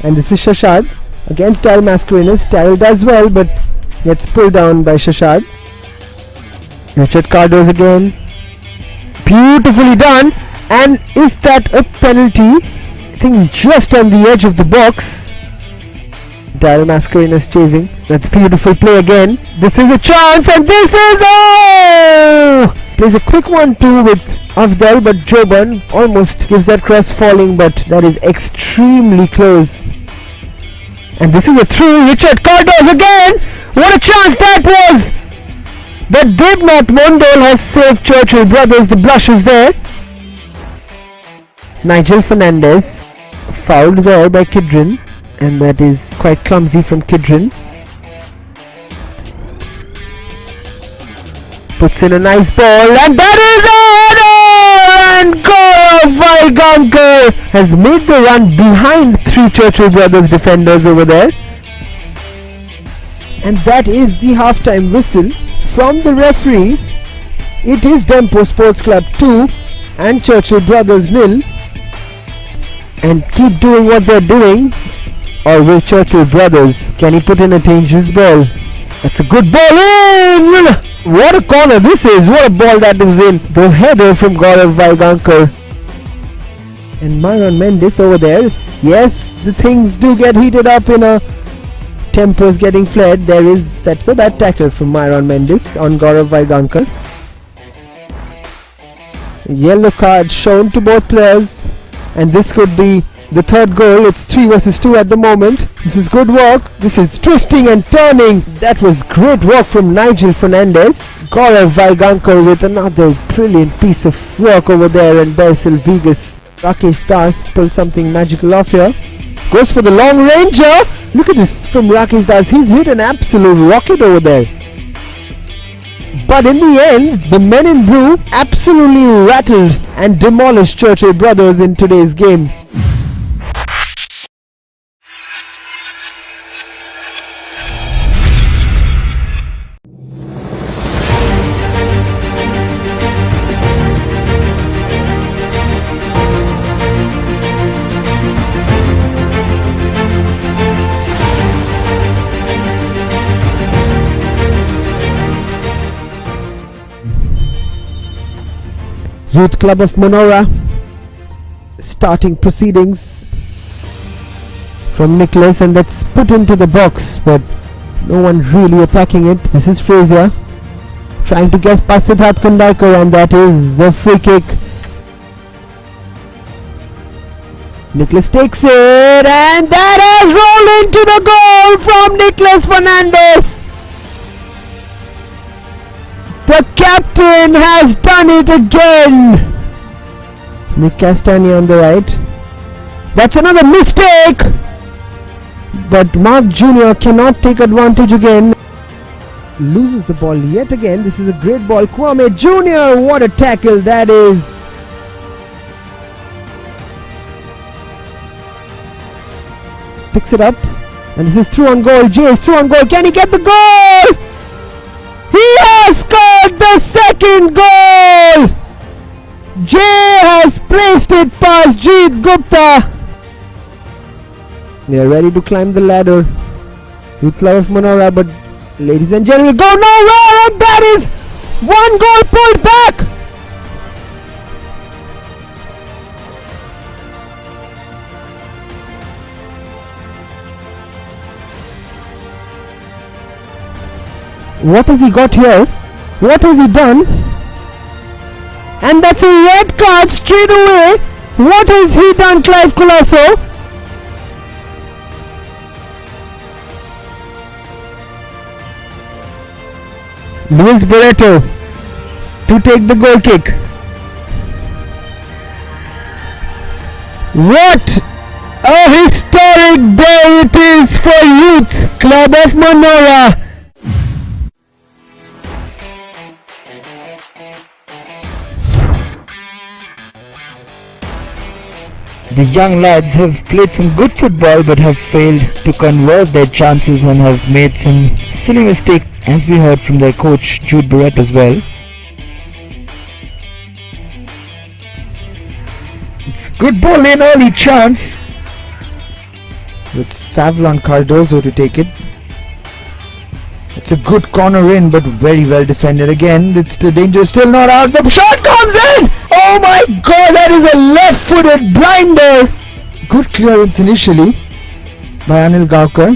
And this is Shashad against Daryl Mascarenas. Daryl does well, but gets pulled down by Shashad. Richard Cardos again. Beautifully done. And is that a penalty? I think he's just on the edge of the box. Daryl Mascarenas chasing. That's beautiful play again. This is a chance, and this is plays a quick 1-2 with Afdal, but Joban almost gives that cross falling, but that is extremely close. And this is a through. Richard Cardos again. What a chance that was! But Devnath Mondal has saved Churchill Brothers. The blush is there. Nigel Fernandez fouled there by Kidron, and that is quite clumsy from Kidron. Puts in a nice ball, and that is it! And Gaurav Vaigankar has made the run behind three Churchill Brothers defenders over there. And that is the halftime whistle from the referee. It is DEMPO Sports Club 2 and Churchill Brothers 0. And keep doing what they're doing, or will Churchill Brothers? Can he put in a dangerous ball? That's a good ball in! What a corner this is! What a ball that was in! The header from Gaurav Vaigankar. And Myron Mendes over there. Yes, the things do get heated up in a tempers getting flared. That's a bad tackle from Myron Mendes on Gaurav Vaigankar. Yellow card shown to both players. And this could be the third goal. It's 3 versus 2 at the moment. This is good work. This is twisting and turning. That was great work from Nigel Fernandez. Gaurav Vaigankar with another brilliant piece of work over there. And Basil Vegas. Rakesh Das pulled something magical off here. Goes for the long ranger. Look at this from Rakesh Das. He's hit an absolute rocket over there. But in the end, the men in blue absolutely rattled and demolished Churchill Brothers in today's game. Youth Club of Monora starting proceedings from Nicholas, and that's put into the box, but no one really attacking it. This is Frazier trying to get past Siddharth Kandakar, and that is a free kick. Nicholas takes it, and that has rolled into the goal from Nicholas Fernandez. The captain has done it again. Nick Castagna on the right. That's another mistake. But Mark Jr. cannot take advantage again. Loses the ball yet again. This is a great ball. Kwame Jr. What a tackle that is. Picks it up. And this is through on goal. Jay is through on goal. Can he get the goal? He has scored the second goal! Jay has placed it past Jeet Gupta. They are ready to climb the ladder. Youth Club of Monora, but ladies and gentlemen, go nowhere, and that is one goal pulled back. What has he got here? What has he done? And that's a red card straight away. What has he done, Clive Colasso? Luis Barreto to take the goal kick. What a historic day it is for Youth Club of Manora. The young lads have played some good football but have failed to convert their chances and have made some silly mistakes, as we heard from their coach Jude Barrett as well. It's a good ball in, early chance with Savlon Cardozo to take it. It's a good corner in, but very well defended again. It's the danger still not out. The shot comes in! Oh my god, that is a left-footed blinder! Good clearance initially by Anil Gaokar,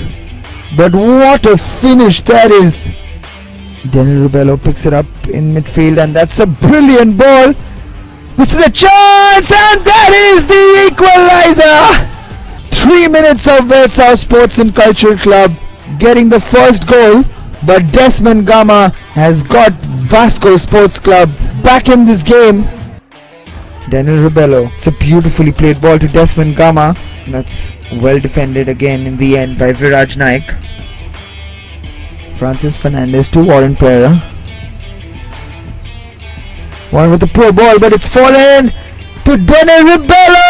but what a finish that is! Daniel Rubello picks it up in midfield, and that's a brilliant ball. This is a chance, and that is the equalizer! 3 minutes of Welsau Sports and Culture Club getting the first goal, but Desmond Gama has got Vasco Sports Club back in this game. Daniel Rubello, it's a beautifully played ball to Desmond Gama. That's well defended again in the end by Viraj Naik. Francis Fernandez to Warren Pereira. Warren with the pro ball, but it's fallen to Daniel Rubello.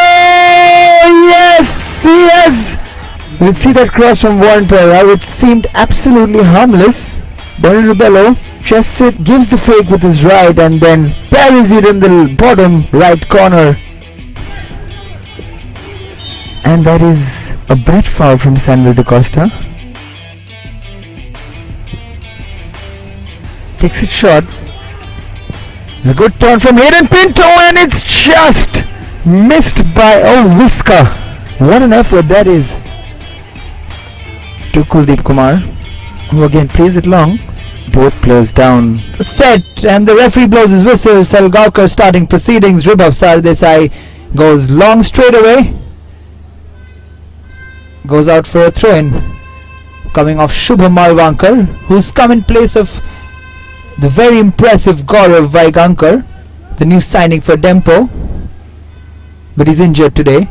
Yes, he has. We'll see that cross from Warren Pereira, which seemed absolutely harmless. Daniel Rubello chests it, gives the fake with his right, and then buries it in the bottom right corner. And that is a bad foul from Samuel Da Costa. Takes it short. It's a good turn from Hayden Pinto, and it's just missed by Whisker. What an effort that is to Kuldeep Kumar, who again plays it long. Both players down. Set, and the referee blows his whistle. Salgaocar starting proceedings. Ribhav Sardesai goes long straight away. Goes out for a throw-in. Coming off Shubham Malvankar, who's come in place of the very impressive Gaurav Vaigankar, the new signing for DEMPO. But he's injured today.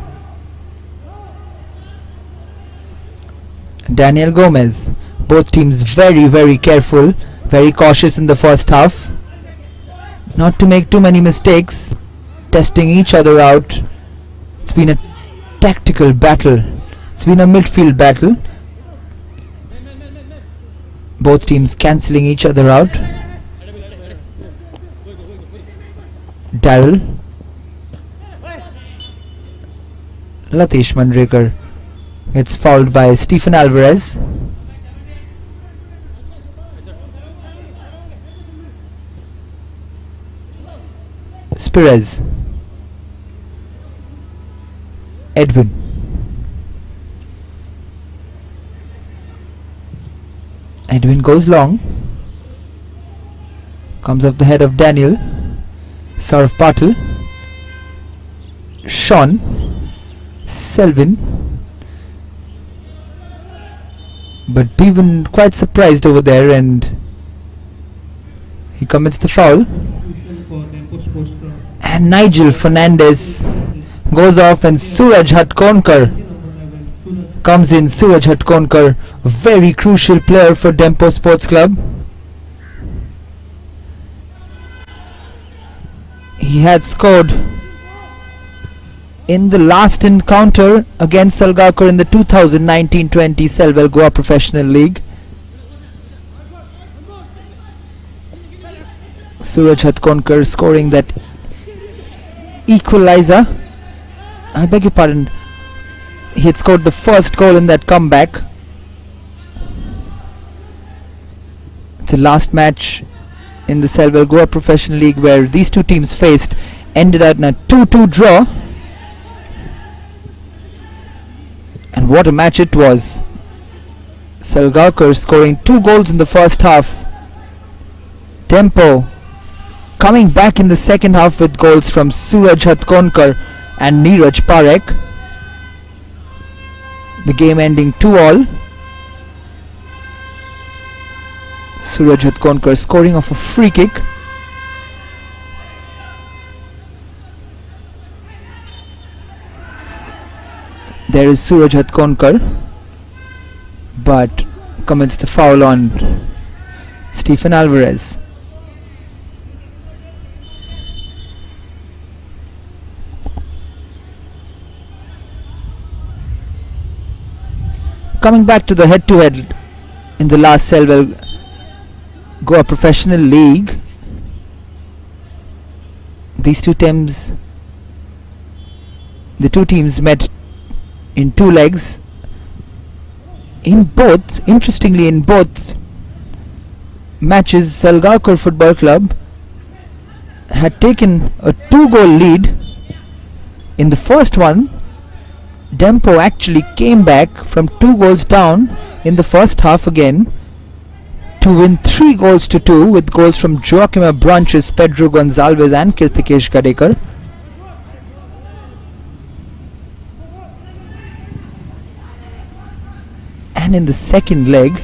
Daniel Gomez. Both teams very careful, very cautious in the first half, not to make too many mistakes, testing each other out. It's been a tactical battle. It's been a midfield battle. Both teams cancelling each other out. Daryl, Latish Mandrekar gets fouled by Stephen Alvarez. Perez, Edwin, goes long, comes off the head of Daniel, Saurav Patil, Sean, Selvin, but Bevan quite surprised over there, and he commits the foul. And Nigel Fernandez goes off, and Suraj Hatkonkar comes in. Suraj Hatkonkar, a very crucial player for DEMPO Sports Club. He had scored in the last encounter against Salgaocar in the 2019-20 Selval Goa Professional League. Suraj Hatkonkar scoring that equalizer. I beg your pardon, he had scored the first goal in that comeback. The last match in the Selval Goa Professional League where these two teams faced ended up in a 2-2 draw. And what a match it was. Salgaocar scoring 2 goals in the first half DEMPO coming back in the second half with goals from Suraj Hatkonkar and Neeraj Parekh. The game ending 2-all. Suraj Hatkonkar scoring off a free kick. There is Suraj Hatkonkar, but commits the foul on Stephen Alvarez. Coming back to the head-to-head in the last Goa Professional League, the two teams met in 2 legs. Interestingly, in both matches, SALGAOCAR Football Club had taken a 2-goal lead. In the first one, DEMPO actually came back from 2 goals down in the first half again to win 3-2 with goals from Joaquim Branches, Pedro Gonzalez and Kirtikesh Gadekar. And in the second leg,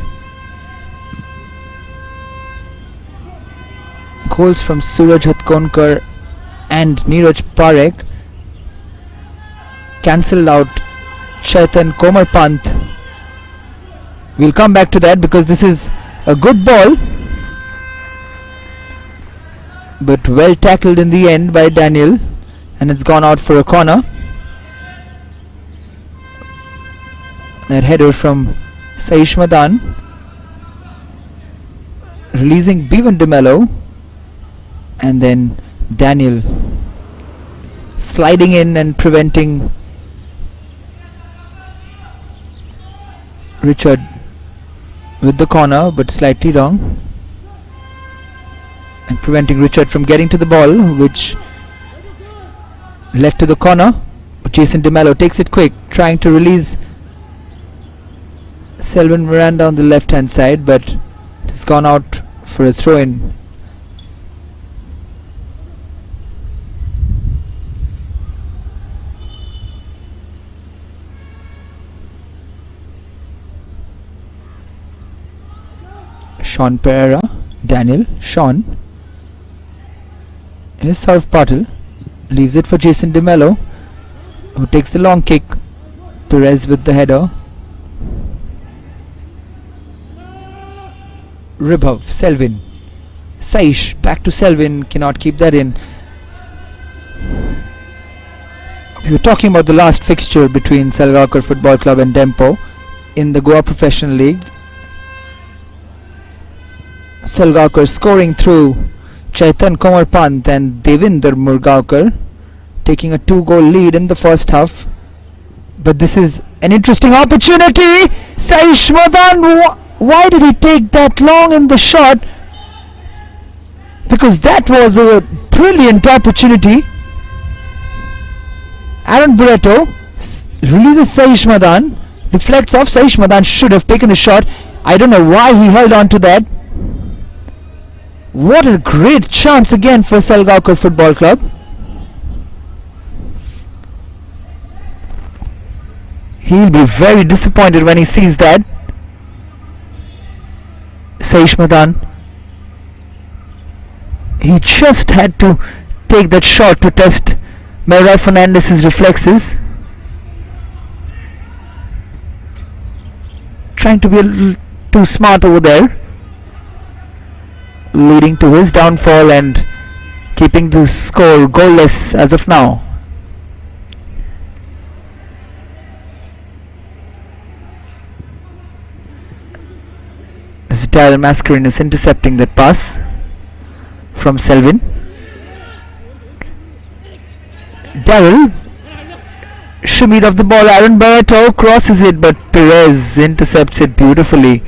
goals from Suraj Hatkonkar and Neeraj Parekh cancelled out Chaitan Komarpant. We'll come back to that because this is a good ball, but well tackled in the end by Daniel, and it's gone out for a corner. That header from Saish Madan, releasing Bevan De Mello, and then Daniel sliding in and preventing Richard with the corner, but slightly wrong, and preventing Richard from getting to the ball, which led to the corner. But Jason De Mello takes it quick, trying to release Selvin Miranda on the left hand side, but it has gone out for a throw in. Sean Pereira, Daniel, Sean. Here's Saurav Patil, leaves it for Jason De Mello, who takes the long kick. Perez with the header. Ribhav, Selvin, Saish, back to Selvin, cannot keep that in. We were talking about the last fixture between SALGAOCAR Football Club and DEMPO in the Goa Professional League. SALGAOCAR scoring through Chaitan Komarpant and Devinder Murgaonkar, taking a 2-goal lead in the first half. But this is an interesting opportunity. Saish Madan, why did he take that long in the shot? Because that was a brilliant opportunity. Aaron Bureto releases Saish Madan, deflects off. Saish Madan should have taken the shot. I don't know why he held on to that. What a great chance again for SALGAOCAR Football Club. He'll be very disappointed when he sees that. Saish Madan, he just had to take that shot to test Melroy Fernandez's reflexes. Trying to be a little too smart over there, leading to his downfall and keeping the score goalless as of now. As Daryl Mascarin is intercepting that pass from Selvin. Daryl shimmied off the ball. Aaron Barreto crosses it, but Perez intercepts it beautifully.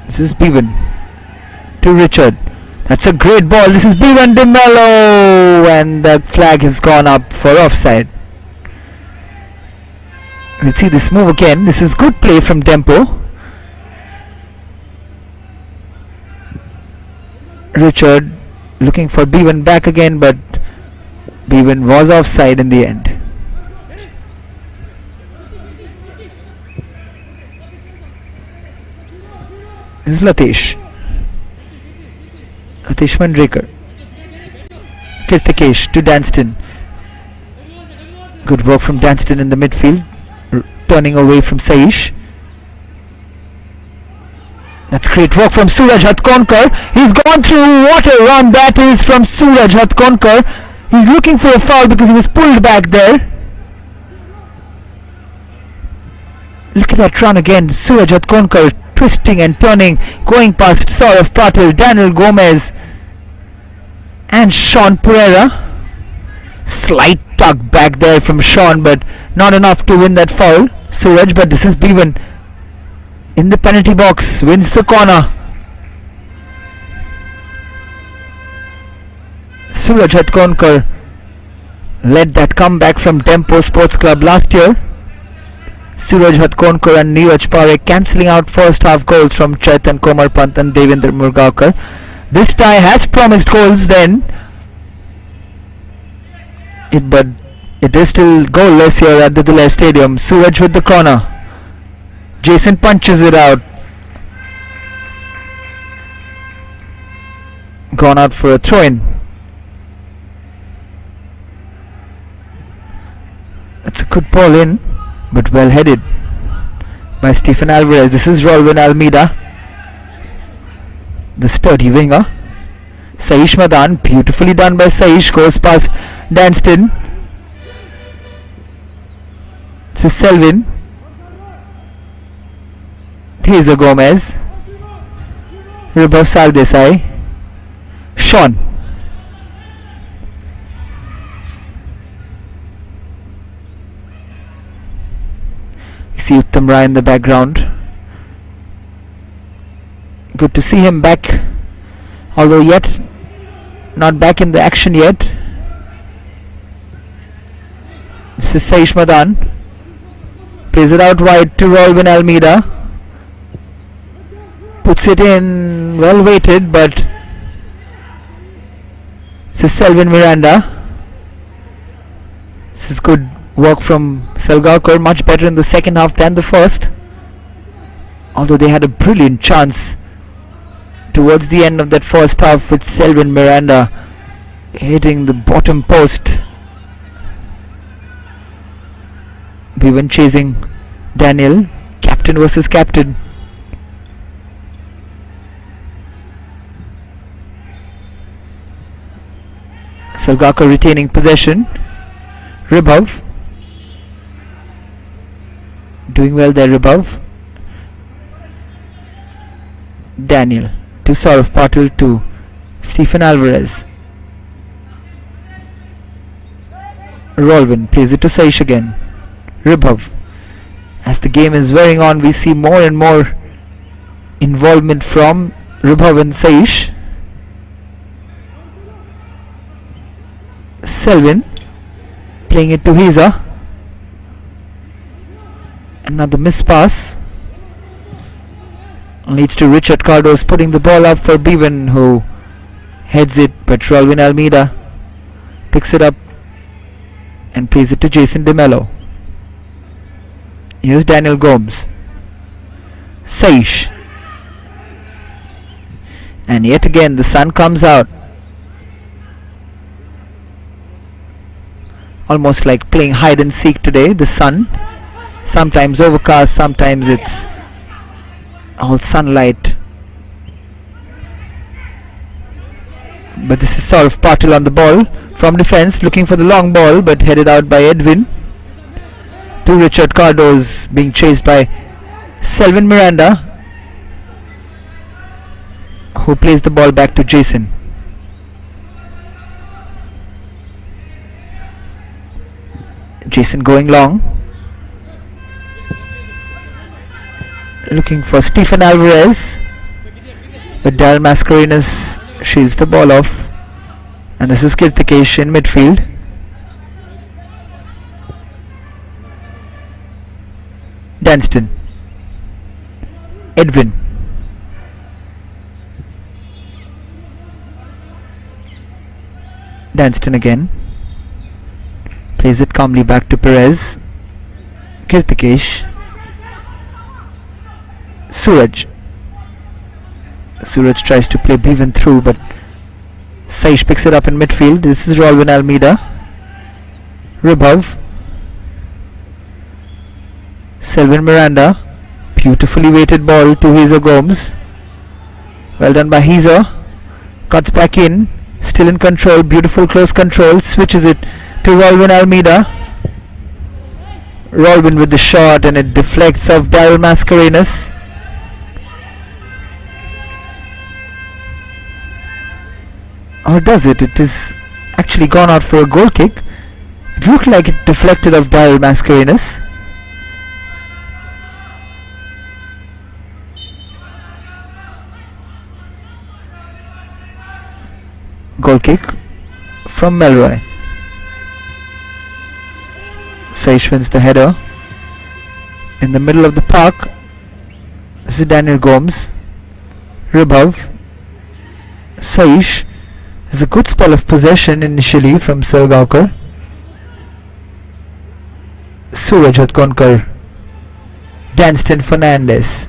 This is Bevan to Richard. That's a great ball. This is Bevan De Mello, and that flag has gone up for offside. Let's see this move again. This is good play from DEMPO. Richard looking for Bevan back again, but Bevan was offside in the end. This is Latesh Mandrekar. Kirtikesh to Danston. Good work from Danston in the midfield, turning away from Saish. That's great work from Suraj Hatkonkar. He's gone through. What a run that is from Suraj Hatkonkar. He's looking for a foul because he was pulled back there. Look at that run again. Suraj Hatkonkar twisting and turning, going past Saurav Patil, Daniel Gomez and Sean Pereira. Slight tug back there from Sean, but not enough to win that foul. Suraj, but this is Bevan in the penalty box, wins the corner. Suraj Hatkonkar led that comeback from DEMPO Sports Club last year. Suraj Hatkonkar and Neeraj Parekh cancelling out first half goals from Chetan Komar Pant and Devendra Murgaonkar. This tie has promised goals then, but it is still goalless here at the Dulher Stadium. Suraj with the corner. Jason punches it out. Gone out for a throw-in. That's a good ball in, but well headed by Stephen Alvarez. This is Rolvin Almeida, the sturdy winger. Saish Madan, beautifully done by Saish, goes past Danston. This is Selvin. Here's a Gomez. Ribhav Sardesai. Sean. You see Uttam Rai in the background. Good to see him back, although yet not back in the action yet. This is Saish Madan. Plays it out wide to Rolvin Almeida. Puts it in, well weighted, but this is Selvin Miranda. This is good work from Salgaocar, much better in the second half than the first, although they had a brilliant chance towards the end of that first half with Selvin Miranda hitting the bottom post. Bevan chasing Daniel, captain versus captain. Salgaocar retaining possession. Ribhav doing well there. Ribhav. Daniel to Saurav Patil to Stephen Alvarez. Rolvin plays it to Saish again. Ribhav. As the game is wearing on, we see more and more involvement from Ribhav and Saish. Selvin playing it to Hiza. Another miss pass. Leads to Richard Cardos putting the ball up for Bevan, who heads it, but Rolvin Almeida picks it up and plays it to Jason DeMello. Here's Daniel Gomes. Saish. And yet again the sun comes out. Almost like playing hide and seek today, the sun. Sometimes overcast, sometimes it's all sunlight. But this is Saurav Patil on the ball from defense, looking for the long ball, but headed out by Edwin to Richard Cardos, being chased by Selvin Miranda, who plays the ball back to Jason. Jason going long, looking for Stephen Alvarez, but Dal Mascarenas shields the ball off, and this is Kirtikesh in midfield. Danston. Edwin. Danston again. Plays it calmly back to Perez. Kirtikesh. Suraj. Suraj tries to play Bevan through, but Saish picks it up in midfield. This is Rolvin Almeida. Ribhav. Selvin Miranda. Beautifully weighted ball to Heza Gomes. Well done by Heza. Cuts back in. Still in control. Beautiful close control. Switches it to Rolvin Almeida. Rolvin with the shot, and it deflects off Daryl Mascarenas. Or does it? It is actually gone out for a goal kick. It looked like it deflected off Daryl Mascarenas. Goal kick from Melroy. Saish wins the header. In the middle of the park, this is Daniel Gomes. Ribhav. Saish. There's a good spell of possession initially from SALGAOCAR. Suraj Hatkonkar. Danston Fernandez.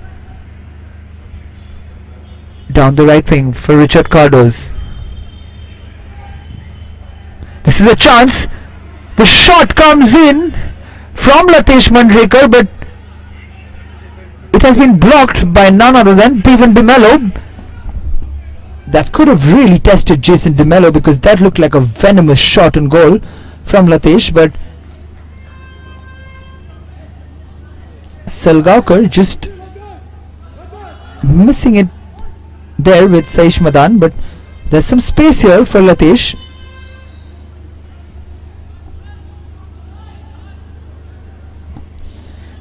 Down the right wing for Richard Cardos. This is a chance. The shot comes in from Latesh Mandrekar, but it has been blocked by none other than Bevan DeMello. That could have really tested Jason DeMello, because that looked like a venomous shot on goal from Latesh, but SALGAOCAR just missing it there with Saish Madan, but there's some space here for Latesh.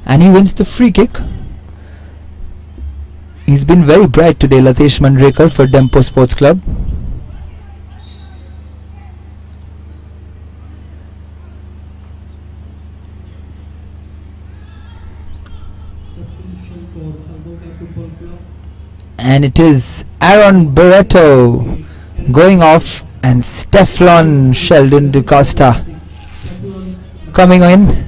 And he wins the free kick. He's been very bright today, Latesh Mandrekar, for DEMPO Sports Club. And it is Aaron Barreto going off, and Stefan Sheldon DeCosta coming in.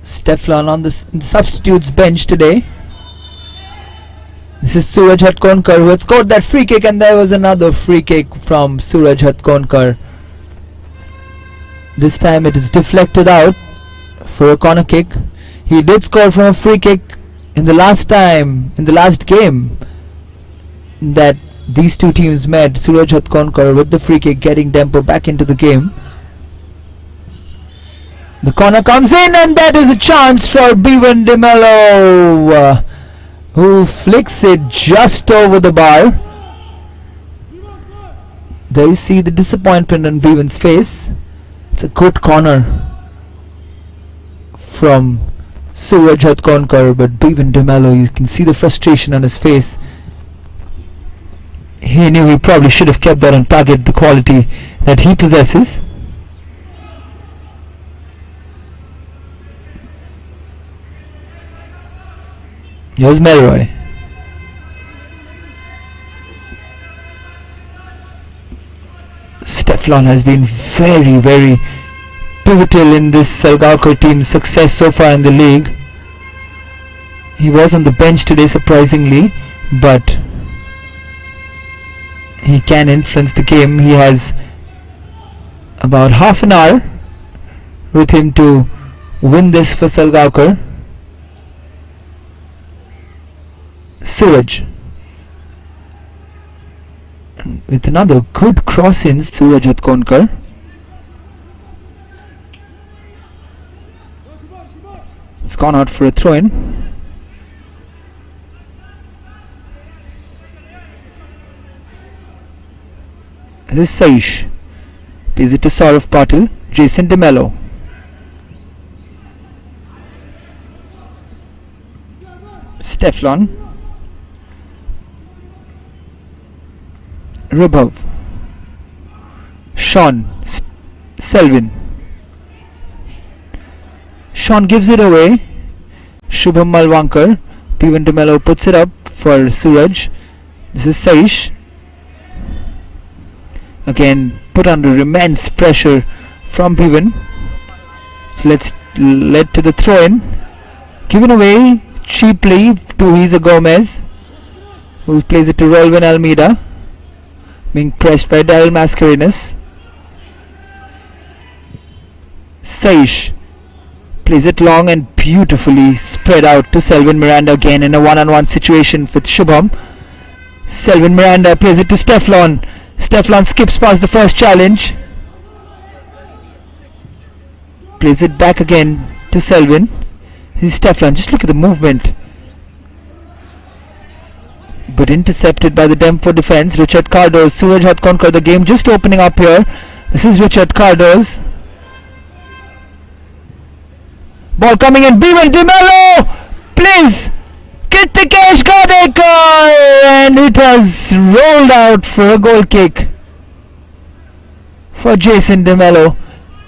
Stefan on the substitutes bench today. This is Suraj Hatkonkar, who had scored that free kick, and there was another free kick from Suraj Hatkonkar. This time it is deflected out for a corner kick. He did score from a free kick in the last game that these two teams met. Suraj Hatkonkar with the free kick, getting DEMPO back into the game. The corner comes in, and that is a chance for Bevan DeMello, who flicks it just over the bar. There you see the disappointment on Bevan's face. It's a good corner from Suraj Hatkonkar, but Bevan DeMello, you can see the frustration on his face. He knew he probably should have kept that on target, the quality that he possesses. Here's Melroy. Stefan has been very, very pivotal in this SALGAOCAR team's success so far in the league. He was on the bench today, surprisingly, but he can influence the game. He has about half an hour with him to win this for SALGAOCAR. Suraj with another good cross in. Suraj Hatkonkar. It's gone out for a throw in. This is Saish. Plays it to Saurav Patil. Jason DeMello. Stefan. Ribhav. Sean. Selvin. Sean gives it away. Shubham Malwankar. Pivan DeMello puts it up for Suraj. This is Saish. Again put under immense pressure from Pivan. So let's led to the throw-in. Given away cheaply to Isa Gomez, who plays it to Rolvin Almeida, being pressed by Daryl Mascarenas. Saish plays it long and beautifully spread out to Selvin Miranda, again in a one-on-one situation with Shubham. Selvin Miranda plays it to Steflon. Steflon skips past the first challenge. Plays it back again to Selvin. This is Steflon. Just look at the movement. But intercepted by the DEMPO defense. Richard Cardos. Suraj Hatkonkar, the game just opening up here. This is Richard Cardos. Ball coming in. Pivan DeMello. Please. Kirtikesh Gadekar. And it has rolled out for a goal kick for Jason DeMello.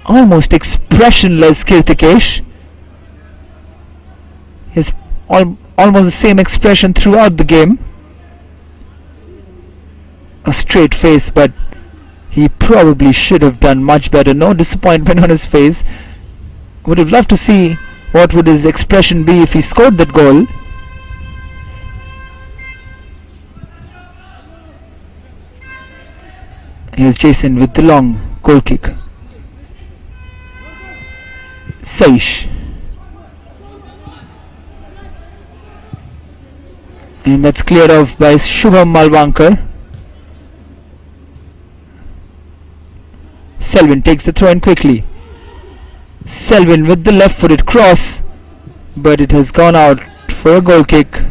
Almost expressionless Kirtikesh. He has almost the same expression throughout the game. A straight face, but he probably should have done much better. No disappointment on his face. Would have loved to see what would his expression be if he scored that goal. Here's Jason with the long goal kick. Saish. And that's cleared off by Shubham Malwankar. Selvin takes the throw in quickly. Selvin with the left footed cross, but it has gone out for a goal kick.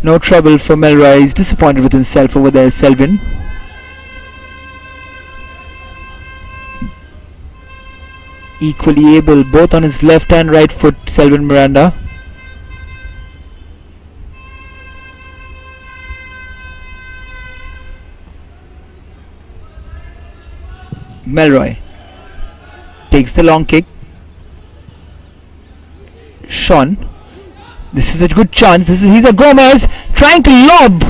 No trouble for Melroy. He's disappointed with himself over there, Selvin. Equally able both on his left and right foot, Selvin Miranda. Melroy takes the long kick. Sean. This is a good chance. He's a Gomez trying to lob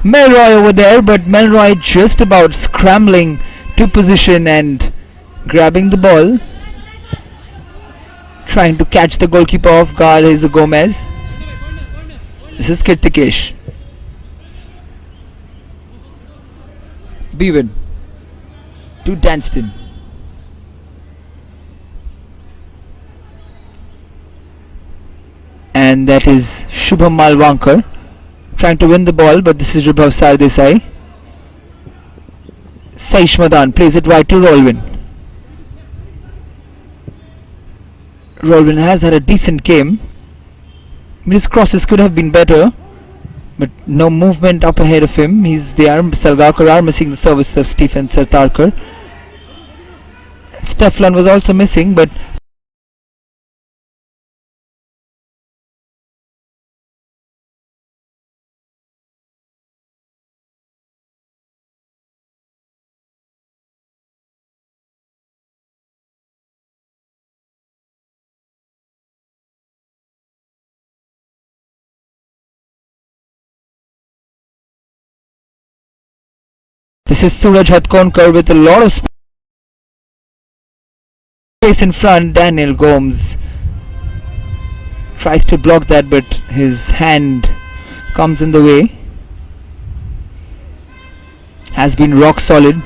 Melroy over there, but Melroy just about scrambling to position and grabbing the ball, trying to catch the goalkeeper off guard. He's a Gomez. This is Kirtikesh. Pivan to Danston. And that is Shubham Malwankar trying to win the ball, but this is Ribhav Sardesai. Saish Madan plays it wide to Rolvin. Rolvin has had a decent game. His crosses could have been better, but no movement up ahead of him. Salgaokar are missing the service of Stephen Sartarkar. Steflon was also missing, but this is Suraj Hatkonkar with a lot of space in front. Daniel Gomes tries to block that, but his hand comes in the way. Has been rock solid,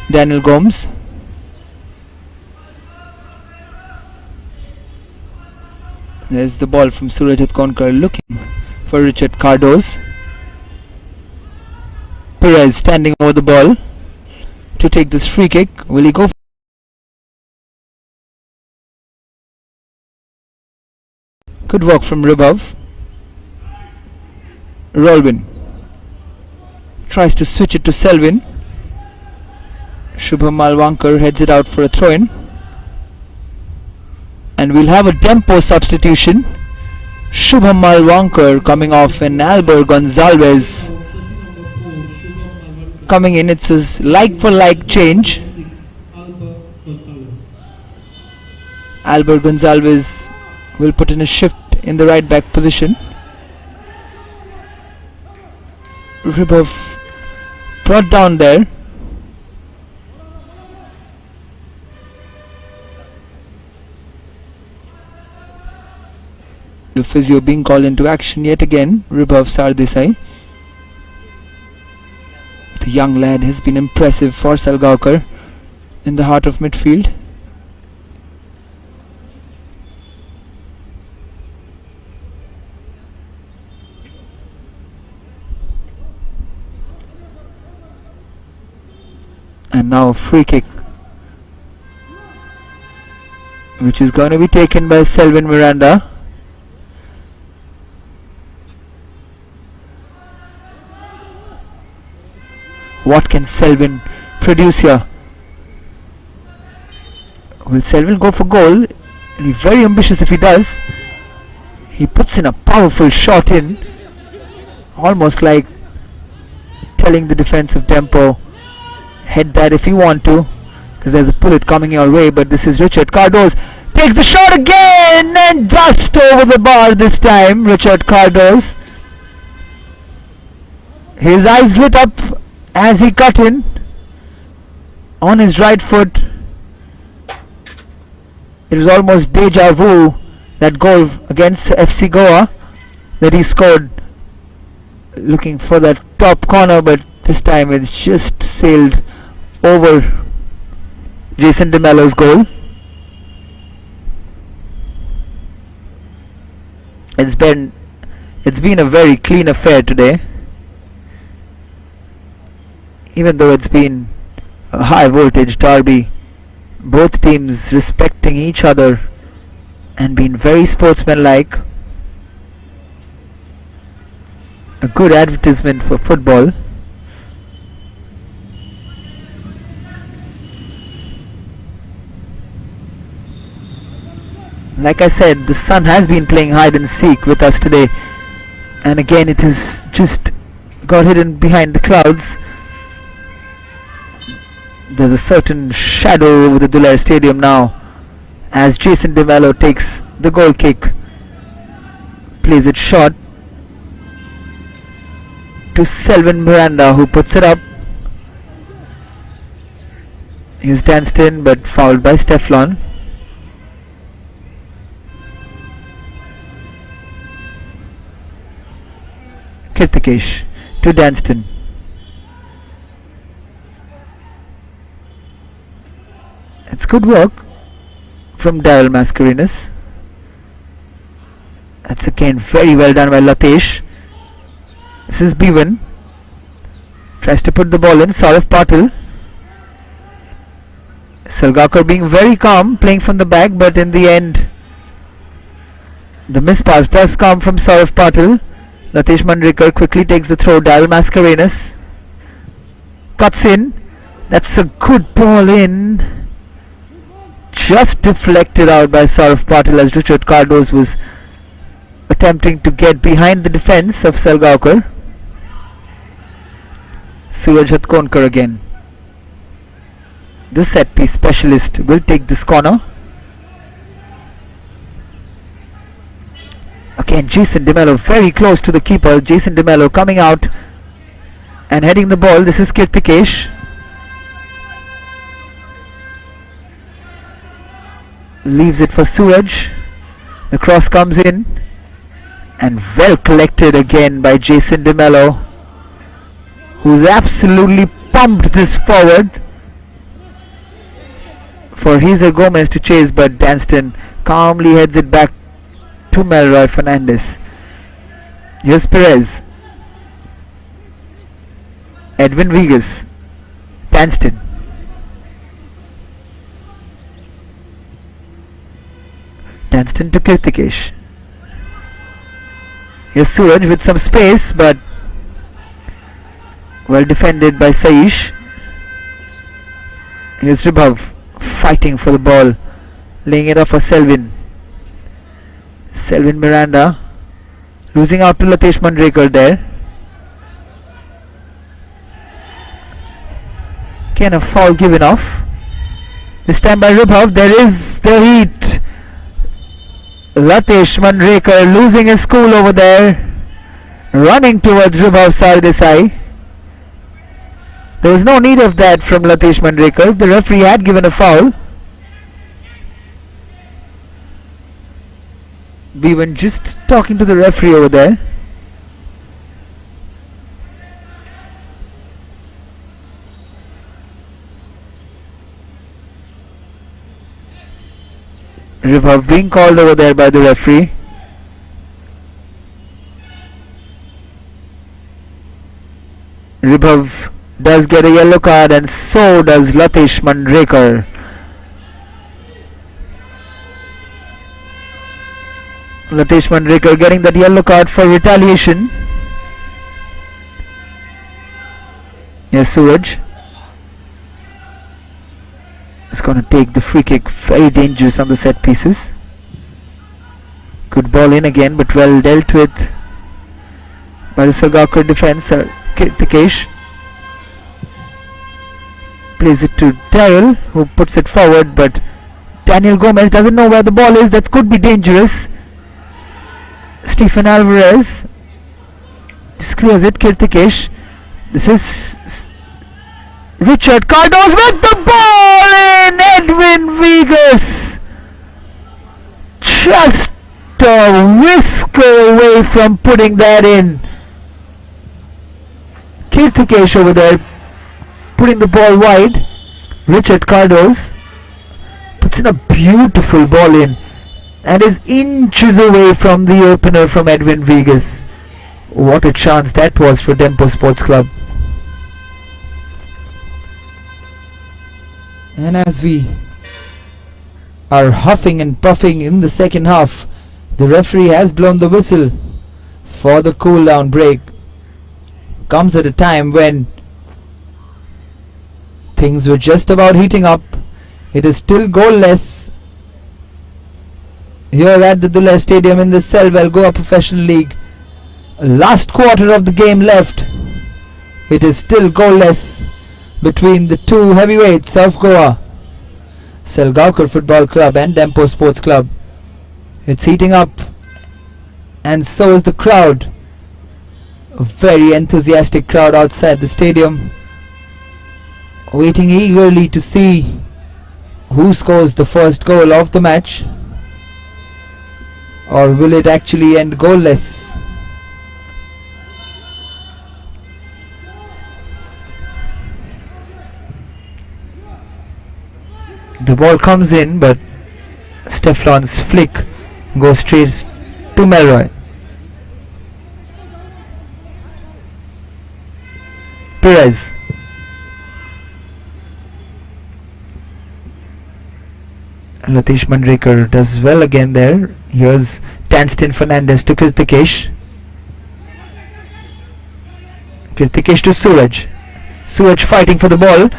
Daniel Gomes. There's the ball from Suraj Hatkonkar looking for Richard Cardos. Perez standing over the ball to take this free kick. Will he go? Good work from Ribhav. Rolvin tries to switch it to Selvin. Shubham Malwankar heads it out for a throw-in. And we'll have a DEMPO substitution. Shubham Malwankar coming off and Albert Gonzalez coming in. It's a like for like change. Albert Gonzalez will put in a shift in the right back position. Ribov brought down there. The physio being called into action yet again. Ribov Sardesai. The young lad has been impressive for SALGAOCAR in the heart of midfield. And now a free kick, which is going to be taken by Selvin Miranda. What can Selvin produce here? Will Selvin go for goal? He'll be very ambitious if he does. He puts in a powerful shot in, almost like telling the defense of DEMPO, head that if you want to, because there's a bullet coming your way. But this is Richard Cardoz, takes the shot again and just over the bar this time. Richard Cardoz, his eyes lit up as he cut in on his right foot. It was almost deja vu, that goal against FC Goa that he scored, looking for that top corner, but this time it's just sailed over Jason De Mello's goal. It's been a very clean affair today, even though it's been a high voltage derby. Both teams respecting each other and being very sportsmanlike. A good advertisement for football. Like I said, the sun has been playing hide and seek with us today, and again it has just got hidden behind the clouds. There's a certain shadow over the Dulair Stadium now as Jason De Mello takes the goal kick, plays it short to Selvin Miranda, who puts it up. He was danced in but fouled by Steflon. Kirtikesh to Danston. It's good work from Daryl Mascarenas. That's again very well done by Latesh. This is Bevan. Tries to put the ball in. Saurav Patil. SALGAOCAR being very calm, playing from the back, but in the end the miss pass does come from Saurav Patil. Latesh Mandrikar quickly takes the throw. Daryl Mascarenas cuts in. That's a good ball in. Just deflected out by Saurav Patil as Richard Cardoz was attempting to get behind the defense of SALGAOCAR. Suraj Hatkonkar again. The set piece specialist will take this corner. Again, Jason De Mello very close to the keeper. Jason De Mello coming out and heading the ball. This is Kirtikesh. Leaves it for Suraj. The cross comes in and well collected again by Jason De Mello, who's absolutely pumped this forward for Hazel Gomez to chase, but Danston calmly heads it back to Melroy Fernandez. Here's Perez. Edwin Vegas. Danston. Danston to Kirtikesh. Here's Suraj with some space, but well defended by Saish. Here's Ribhav fighting for the ball, laying it off for Selvin. Selvin Miranda losing out to Latesh Mandrekar there. Can a foul given off? This time by Ribhav. There is the heat. Latesh Manrekar losing his cool over there, running towards Vibhav Sardesai. There was no need of that from Latesh Manrekar. The referee had given a foul. We were just talking to the referee over there. Vibhav being called over there by the referee. Vibhav does get a yellow card, and so does Latesh Manrekar. Latesh Manrekar getting that yellow card for retaliation. Yes, Suraj is going to take the free kick. Very dangerous on the set pieces. Good ball in again, but well dealt with by the SALGAOCAR defence. Kirtikesh plays it to Daryl, who puts it forward, but Daniel Gomez doesn't know where the ball is. That could be dangerous. Stephen Alvarez just clears it. Kirtikesh. This is Richard Cardos with the ball in. Edwin Vegas just a whisker away from putting that in. Kirtikesh over there putting the ball wide. Richard Cardos puts in a beautiful ball in and is inches away from the opener from Edwin Vegas. What a chance that was for DEMPO Sports Club. And as we are huffing and puffing in the second half, the referee has blown the whistle for the cool down break. Comes at a time when things were just about heating up. It is still goalless here at the Dulher Stadium in the Selval Goa Professional League. Last quarter of the game left. It is still goalless between the two heavyweights of Goa, SALGAOCAR Football Club and DEMPO Sports Club. It's heating up, and so is the crowd. A very enthusiastic crowd outside the stadium, waiting eagerly to see who scores the first goal of the match, or will it actually end goalless? The ball comes in, but Steflon's flick goes straight to Melroy. Perez. Latesh Manrekar does well again there. Here's Tanston Fernandez to Kirtikesh. Kirtikesh to Suraj. Suraj fighting for the ball.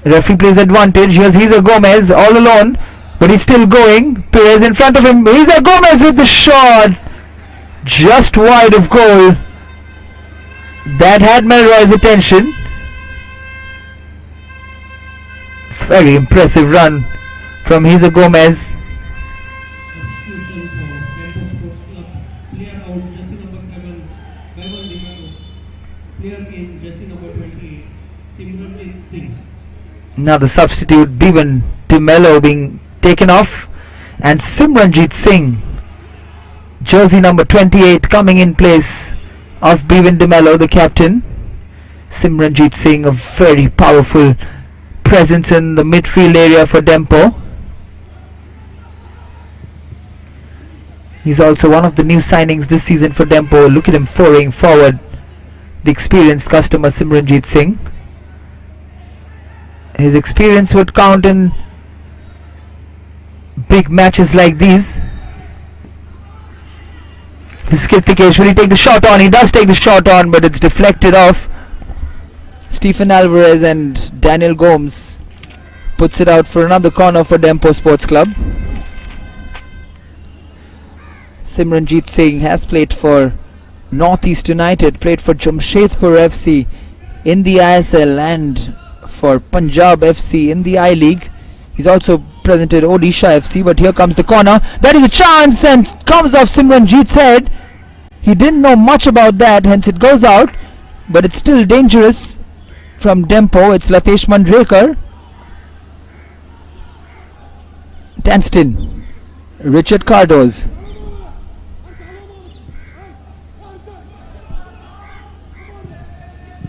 Referee plays advantage. Here's Hiza Gomez all alone, but he's still going. Perez in front of him. Hiza Gomez with the shot, just wide of goal. That had Melroy's attention. Very impressive run from Hiza Gomez. Now the substitute Bhivan DeMello being taken off, and Simranjit Singh, jersey number 28, coming in place of Bhivan DeMello, the captain. Simranjit Singh, a very powerful presence in the midfield area for DEMPO. He's also one of the new signings this season for DEMPO. Look at him foraying forward, the experienced customer Simranjit Singh. His experience would count in big matches like these. This is Kirtikesh. Will he take the shot on? He does take the shot on, but it's deflected off. Stephen Alvarez and Daniel Gomes puts it out for another corner for DEMPO Sports Club. Simranjit Singh has played for Northeast United, played for Jamshedpur FC in the ISL and for Punjab FC in the I-League. He's also represented Odisha FC, but here comes the corner. That is a chance and comes off Simranjeet's head. He didn't know much about that, hence it goes out, but it's still dangerous from Dempo. It's Latesh Mandrekar. Danston, Richard Cardoz.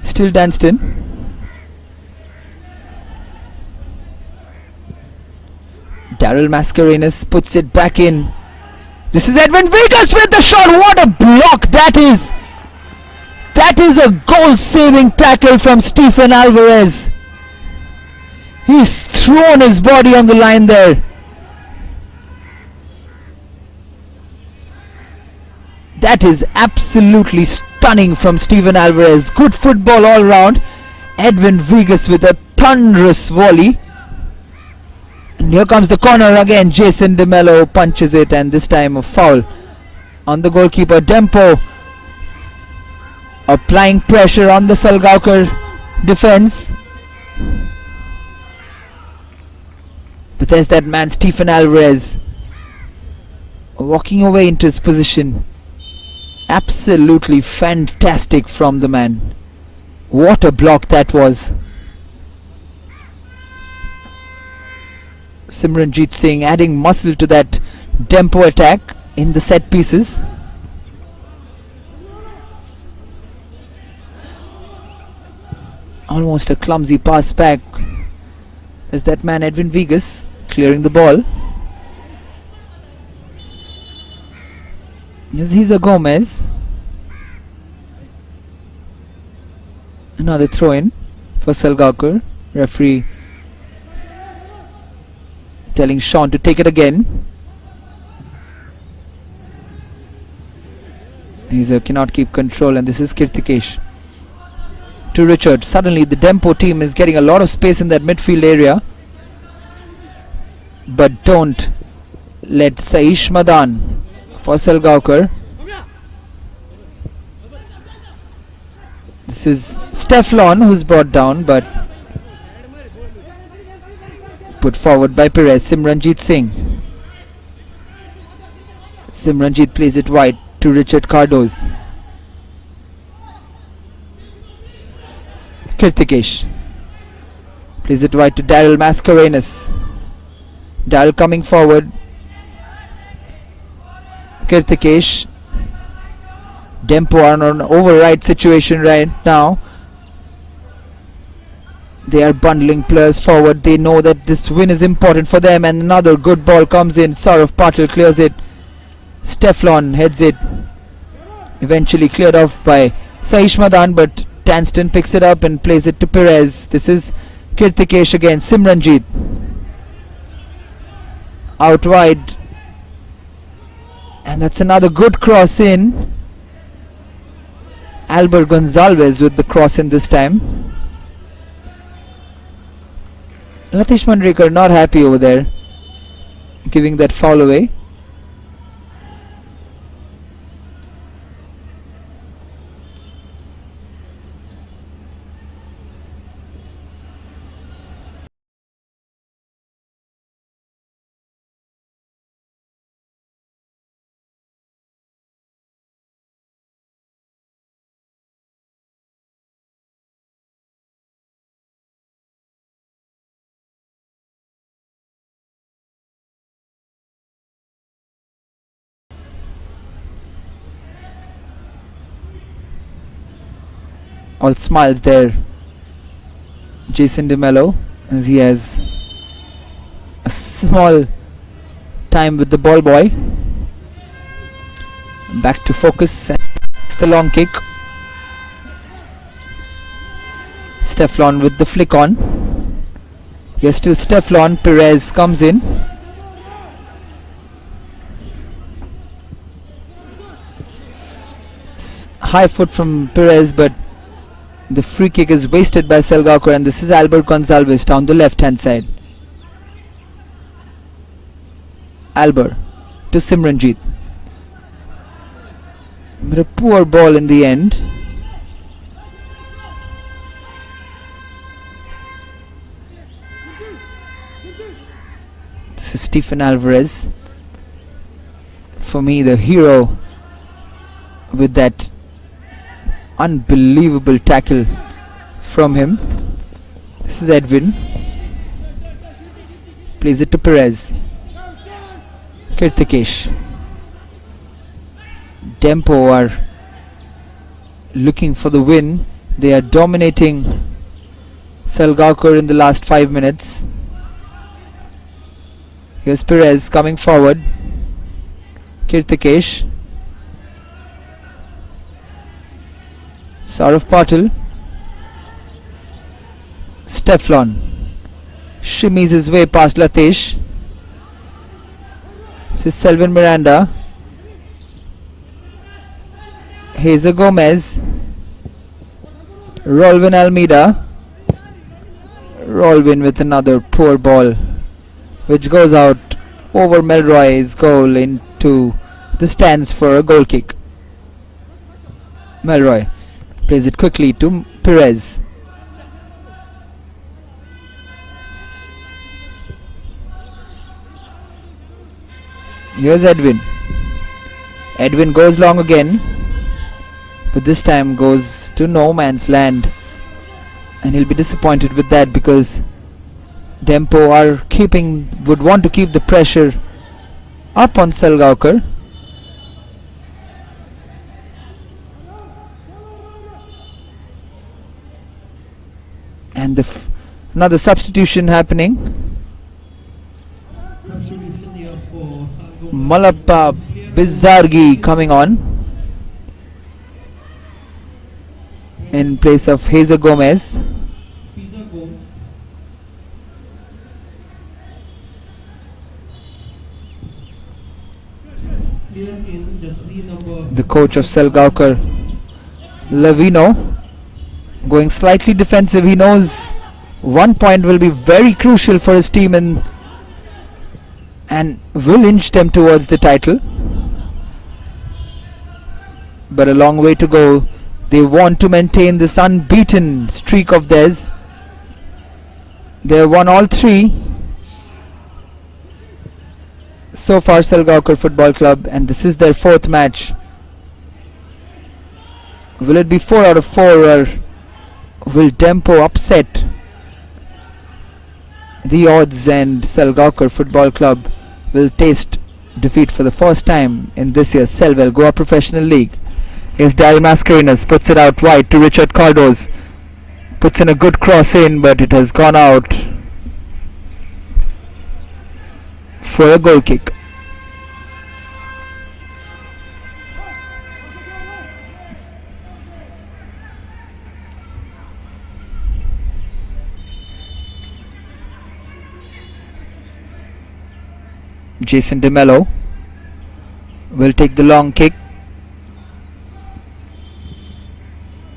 Still Danston. Daryl Mascarenhas puts it back in. This is Edwin Vegas with the shot. What a block that is! That is a goal-saving tackle from Stephen Alvarez. He's thrown his body on the line there. That is absolutely stunning from Stephen Alvarez. Good football all round. Edwin Vegas with a thunderous volley. And here comes the corner again. Jason De Mello punches it, and this time a foul on the goalkeeper. Dempo applying pressure on the Salgaocar defense. But there's that man Stephen Alvarez walking away into his position. Absolutely fantastic from the man. What a block that was. Simranjeet Singh adding muscle to that Dempo attack in the set pieces. Almost a clumsy pass back. There's that man Edwin Vegas clearing the ball. Here's a Gomez. Another throw in for Salgaocar. Referee telling Sean to take it again. He cannot keep control, and this is Kirtikesh to Richard. Suddenly the Dempo team is getting a lot of space in that midfield area, but don't let Saish Madan for Salgaocar. This is Steflon who's brought down, but put forward by Perez. Simranjeet Singh. Simranjeet plays it wide to Richard Cardoz. Kirtikesh plays it wide to Daryl Mascarenhas. Daryl coming forward. Kirtikesh. Dempo are on an override situation right now. They are bundling players forward. They know that this win is important for them, and another good ball comes in. Saurav Patil clears it. Steflon heads it. Eventually cleared off by Saish Madan, but Danston picks it up and plays it to Perez. This is Kirtikesh again. Simranjeet out wide, and that's another good cross in. Albert Gonzalez with the cross in this time. Latesh Mandrekar not happy over there, giving that foul away. All smiles there. Jason De Mello, as he has a small time with the ball boy. Back to focus. It's the long kick. Steflon with the flick on. Here's still Steflon. Perez comes in. High foot from Perez, but the free kick is wasted by Salgaocar, and this is Albert Gonzalez down the left hand side. Albert to Simranjeet. But a poor ball in the end. Stephen Alvarez, for me the hero, with that unbelievable tackle from him. This is Edwin, plays it to Perez. Kirtikesh. DEMPO are looking for the win. They are dominating SALGAOCAR in the last 5 minutes. Here's Perez coming forward. Kirtikesh. Saurav Patil. Steflon shimmies his way past Latesh. This is Selvin Miranda. Hazer Gomez. Rolvin Almeida. Rolvin with another poor ball, which goes out over Melroy's goal into the stands for a goal kick. Melroy plays it quickly to Perez. Here's Edwin. Edwin goes long again, but this time goes to no man's land, and he'll be disappointed with that because DEMPO would want to keep the pressure up on SALGAOCAR. And another substitution happening. Malappa Bizargi coming on in place of Hazer Gomez. The coach of SALGAOCAR, Lavino, going slightly defensive. He knows 1 point will be very crucial for his team and will inch them towards the title, but a long way to go. They want to maintain this unbeaten streak of theirs. They have won all 3 so far, SALGAOCAR Football Club, and this is their 4th match. Will it be 4 out of 4, or will DEMPO upset the odds and SALGAOCAR Football Club will taste defeat for the first time in this year's Selvel Goa Professional League? Here's Daryl Mascarenas, puts it out wide to Richard Cardoz, puts in a good cross in, but it has gone out for a goal kick. Jason DeMello will take the long kick.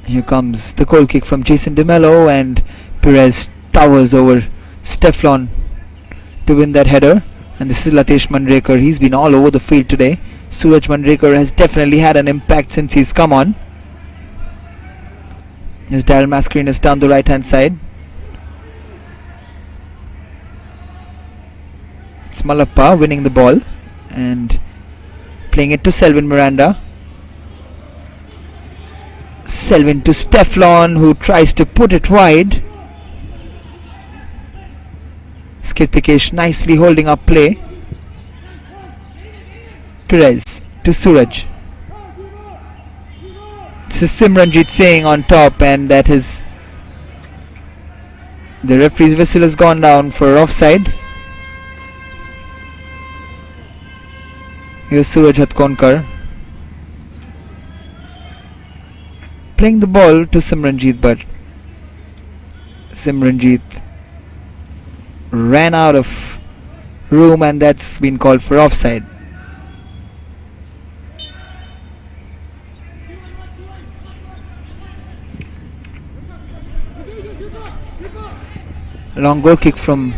Here comes the goal kick from Jason DeMello, and Perez towers over Steflon to win that header. And this is Latesh Mandrekar. He's been all over the field today. Suraj Mandrekar has definitely had an impact since he's come on. There's Daryl Mascarenas down the right hand side. It's Malappa winning the ball and playing it to Selvin Miranda. Selvin to Steflon, who tries to put it wide. Kirtikesh nicely holding up play. Perez to Suraj. This is Simranjit Singh on top, and that is the referee's whistle has gone down for offside. Here's Suraj Hatkonkar playing the ball to Simranjit, but Simranjit ran out of room, and that's been called for offside. Long goal kick from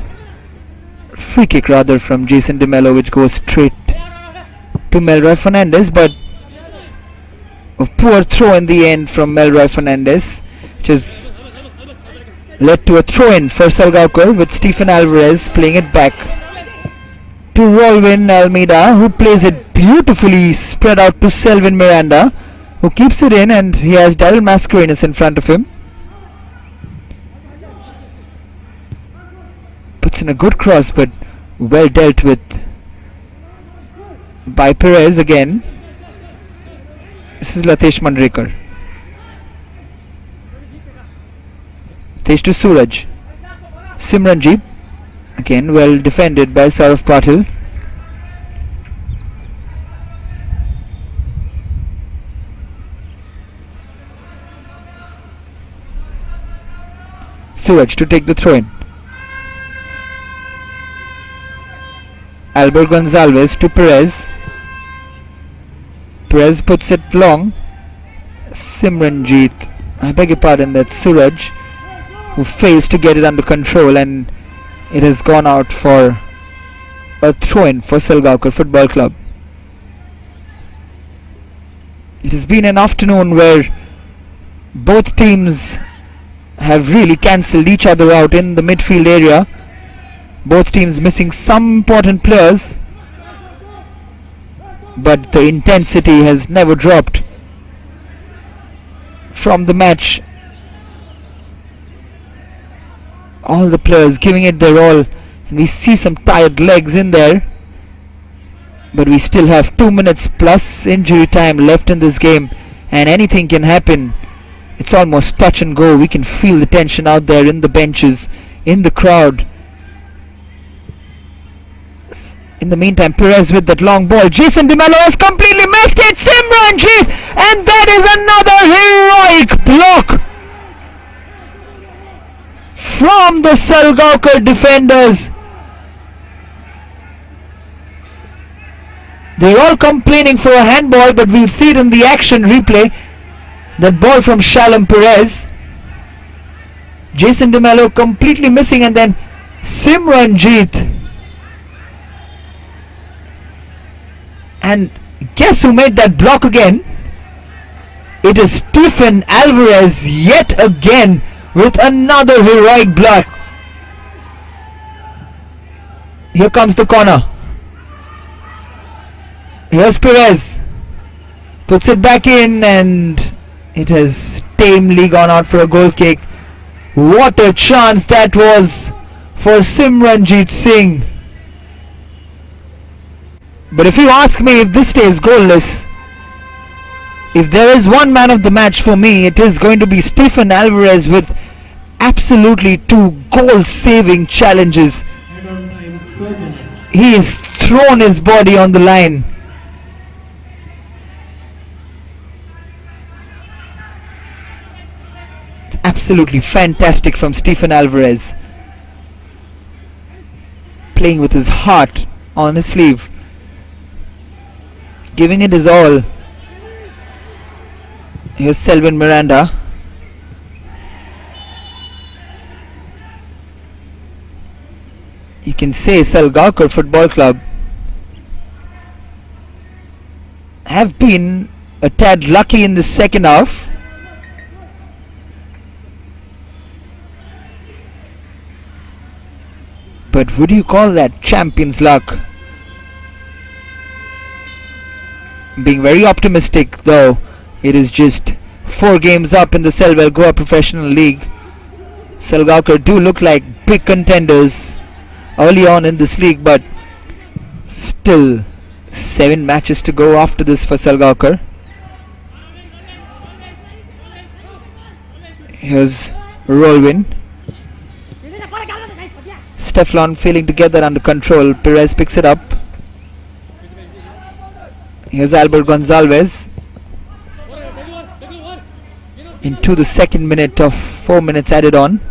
free kick rather from Jason DeMello, which goes straight to Melroy Fernandez, but a poor throw in the end from Melroy Fernandez, which is led to a throw-in for SALGAOCAR, with Stephen Alvarez playing it back to Rolwin Almeida, who plays it beautifully spread out to Selvin Miranda, who keeps it in, and he has Daryl Mascarenas in front of him. Puts in a good cross, but well dealt with by Perez again. This is Latesh Mandrekar. Latesh to Suraj. Simranjeet. Again well defended by Saurav Patil. Suraj to take the throw in. Albert Gonzalez to Perez. Perez puts it long. Simranjeet, I beg your pardon, that's Suraj, who fails to get it under control, and it has gone out for a throw-in for SALGAOCAR Football Club. It has been an afternoon where both teams have really cancelled each other out in the midfield area. Both teams missing some important players, but the intensity has never dropped from the match. All the players giving it their all, and we see some tired legs in there, but we still have 2 minutes plus injury time left in this game, and anything can happen. It's almost touch and go. We can feel the tension out there in the benches, in the crowd. In the meantime, Perez with that long ball. Jason DeMello has completely missed it. Simranjeet, and that is another heroic block from the SALGAOCAR defenders. They're all complaining for a handball, but we'll see it in the action replay. That ball from Shalom Perez. Jason DeMello completely missing, and then Simranjeet. And guess who made that block again? It is Stephen Alvarez yet again with another heroic block. Here comes the corner. Here's Perez. Puts it back in, and it has tamely gone out for a goal kick. What a chance that was for Simranjeet Singh. But if you ask me, if this stays goalless, if there is one man of the match for me, it is going to be Stephen Alvarez with absolutely 2 goal-saving challenges. He has thrown his body on the line. Absolutely fantastic from Stephen Alvarez. Playing with his heart on his sleeve. Giving it his all. Here's Selvin Miranda. You can say SALGAOCAR Football Club have been a tad lucky in the second half. But would you call that champion's luck? Being very optimistic though, it is just 4 games up in the Selval Goa Professional League. SALGAOCAR do look like big contenders early on in this league, but still 7 matches to go after this for SALGAOCAR. Here's Rolwin. Steflon failing to get that under control. Perez picks it up. Here's Albert Gonzalez into the second minute of 4 minutes added on.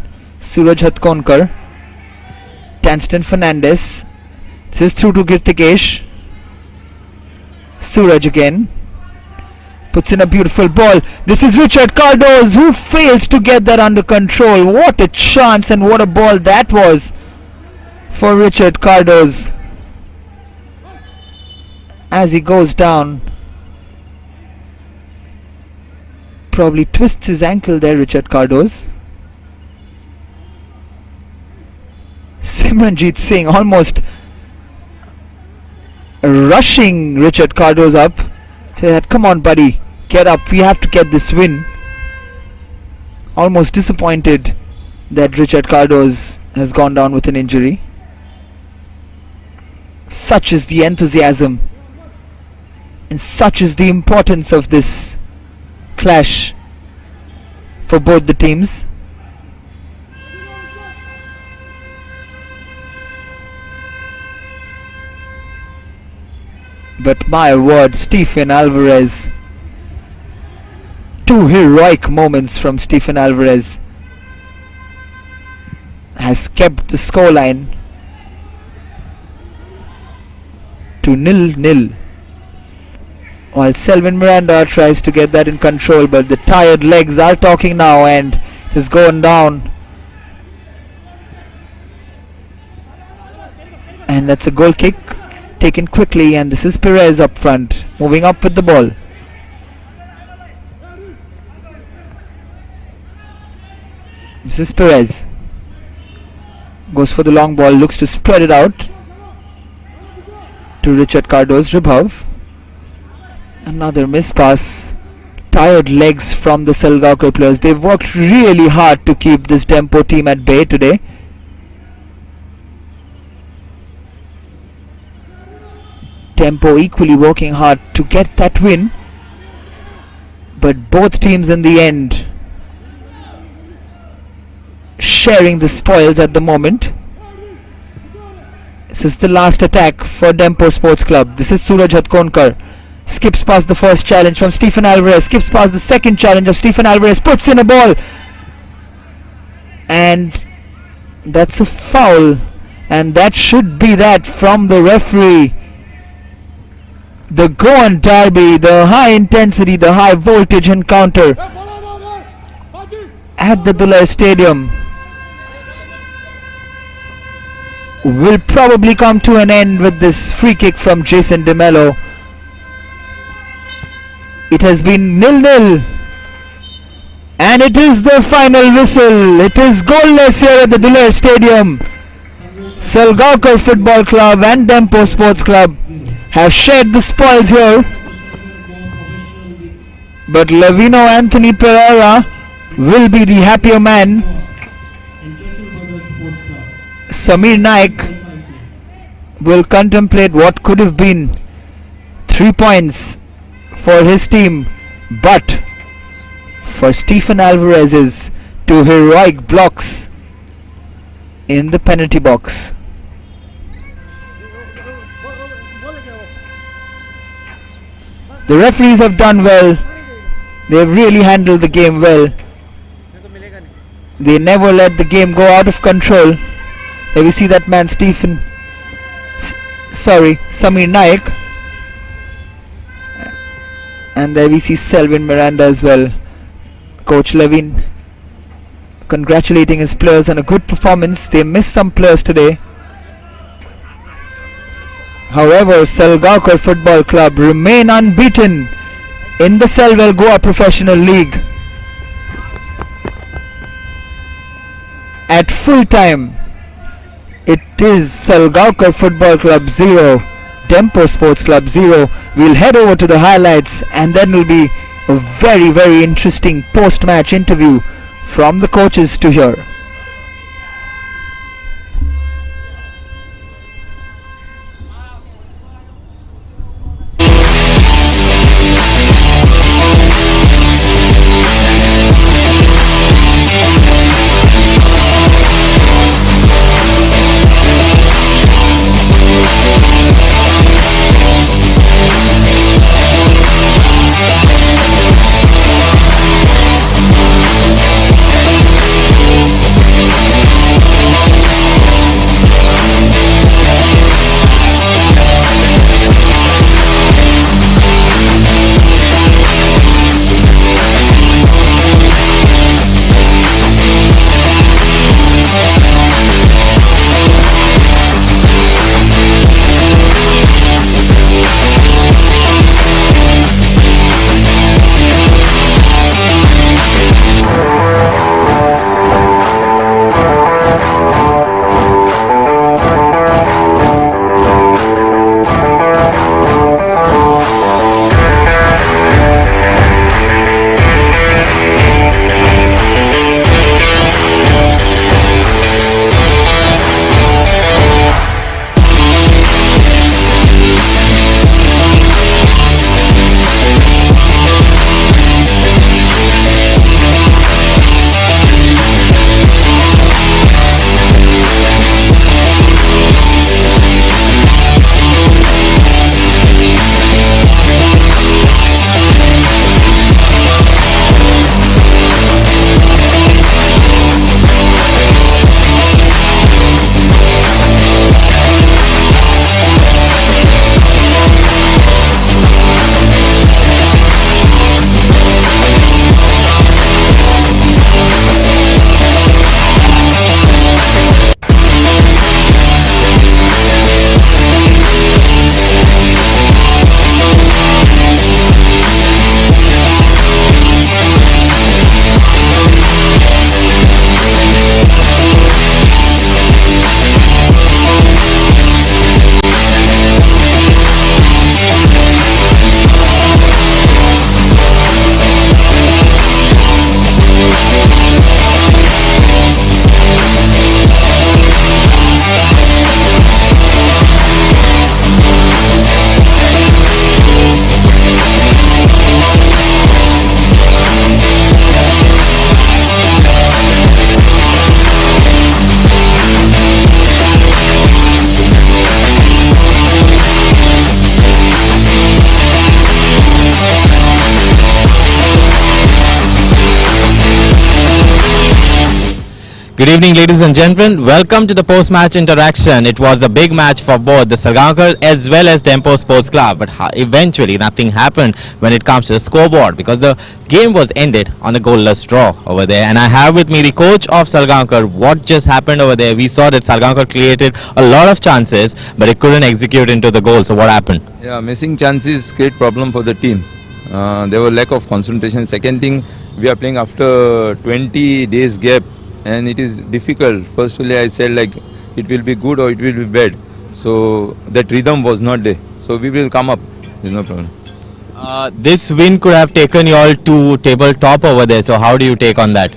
Suraj Hatkonkar, Tanston Fernandez. This is through to Girtikesh. Suraj again puts in a beautiful ball. This is Richard Cardoz, who fails to get that under control. What a chance and what a ball that was for Richard Cardoz. As he goes down, probably twists his ankle there, Richard Cardoz. Simranjeet Singh almost rushing Richard Cardoz up. Say that, come on buddy, get up, we have to get this win. Almost disappointed that Richard Cardoz has gone down with an injury. Such is the enthusiasm and such is the importance of this clash for both the teams. But my word, Stephen Alvarez. Two heroic moments from Stephen Alvarez has kept the scoreline to 0-0. While Selvin Miranda tries to get that in control, but the tired legs are talking now and he's going down. And that's a goal kick taken quickly, and this is Perez up front, moving up with the ball. This is Perez. Goes for the long ball, looks to spread it out to Richard Cardoz. Ribhav. Another miss pass. Tired legs from the SALGAOCAR players. They've worked really hard to keep this DEMPO team at bay today. DEMPO equally working hard to get that win, but both teams in the end sharing the spoils at the moment. This is the last attack for DEMPO Sports Club. This is Suraj Hatkonkar. Skips past the first challenge from Stephen Alvarez, skips past the second challenge of Stephen Alvarez, puts in a ball, and that's a foul, and that should be that from the referee. The Goan derby, the high intensity, the high voltage encounter at the Dulher Stadium will probably come to an end with this free kick from Jason De Mello. It has been 0-0 and it is the final whistle. It is goalless here at the Dulher Stadium. SALGAOCAR Football Club and DEMPO Sports Club have shared the spoils here, but Lavino Anthony Pereira will be the happier man. Samir Naik will contemplate what could have been 3 points for his team, but for Stephen Alvarez's two heroic blocks in the penalty box. The referees have done well. They have really handled the game well. They never let the game go out of control. There we see that man Samir Naik, and there we see Selvin Miranda as well. Coach Levin congratulating his players on a good performance. They missed some players today. However, SALGAOCAR Football Club remain unbeaten in the Selvel Goa Professional League. At full time, it is SALGAOCAR Football Club 0, DEMPO Sports Club 0. We'll head over to the highlights and then will be a very, very interesting post-match interview from the coaches to hear. Good evening, ladies and gentlemen. Welcome to the post-match interaction. It was a big match for both the SALGAOCAR as well as DEMPO Sports Club, but eventually nothing happened when it comes to the scoreboard because the game was ended on a goalless draw over there. And I have with me the coach of SALGAOCAR. What just happened over there? We saw that SALGAOCAR created a lot of chances, but it couldn't execute into the goal. So what happened? Yeah, missing chances create problem for the team. There were lack of concentration. Second thing, we are playing after 20 days gap, and it is difficult. Firstly, I said like it will be good or it will be bad. So that rhythm was not there. So we will come up. There's no problem. This win could have taken you all to table top over there. So how do you take on that?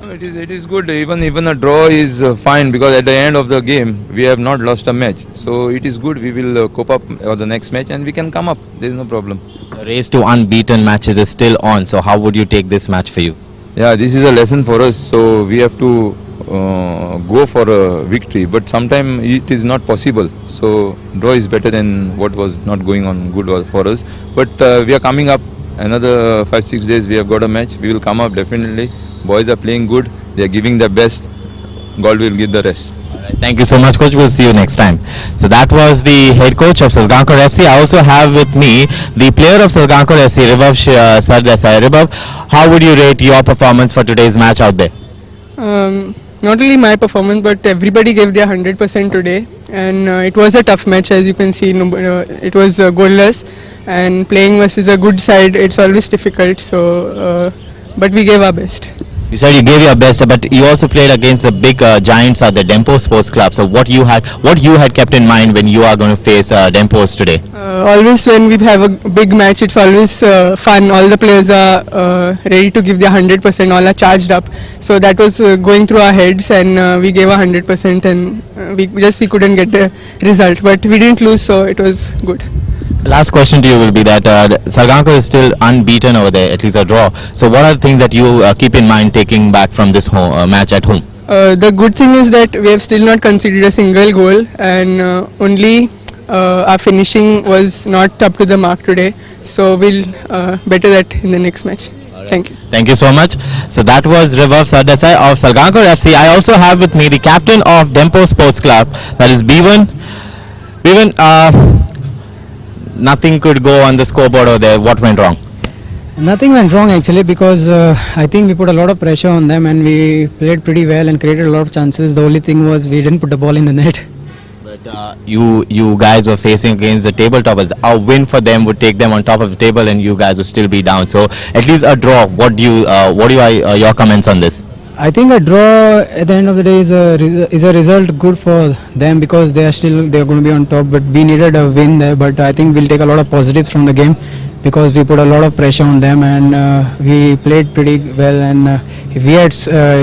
It is good. Even a draw is fine because at the end of the game we have not lost a match. So it is good. We will cope up for the next match and we can come up. There is no problem. The race to unbeaten matches is still on. So how would you take this match for you? Yeah, this is a lesson for us. So we have to go for a victory. But sometimes it is not possible. So draw is better than what was not going on good for us. But we are coming up. Another 5-6 days we have got a match. We will come up definitely. Boys are playing good. They are giving their best. God will give the rest. Thank you so much, coach. We'll see you next time. So that was the head coach of SALGAOCAR FC. I also have with me the player of SALGAOCAR FC, Sardesai. Ribav, how would you rate your performance for today's match out there? Not only my performance, but everybody gave their 100% today, and it was a tough match. As you can see, it was goalless, and playing versus a good side, it's always difficult. So, but we gave our best. You said you gave your best, but you also played against the big giants at the DEMPO Sports Club. So what you had kept in mind when you are going to face DEMPOs today? Always when we have a big match, it's always fun. All the players are ready to give their 100%. All are charged up. So that was going through our heads, and we gave our 100%, and we couldn't get the result. But we didn't lose, so it was good. Last question to you will be that SALGAOCAR is still unbeaten over there, at least a draw. So what are the things that you keep in mind taking back from this match at home? The good thing is that we have still not conceded a single goal, and only our finishing was not up to the mark today. So we'll better that in the next match. Thank you. Thank you so much. So that was Ribav Sardesai of SALGAOCAR FC. I also have with me the captain of DEMPO Sports Club, that is B1. B1, nothing could go on the scoreboard over there. What went wrong? Nothing went wrong actually, because I think we put a lot of pressure on them and we played pretty well and created a lot of chances. The only thing was we didn't put the ball in the net. But you guys were facing against the tabletoppers. A win for them would take them on top of the table, and you guys would still be down. So at least a draw. What are your comments on this? I think a draw at the end of the day is a result good for them, because they are going to be on top. But we needed a win there. But I think we'll take a lot of positives from the game, because we put a lot of pressure on them, and we played pretty well. And if we had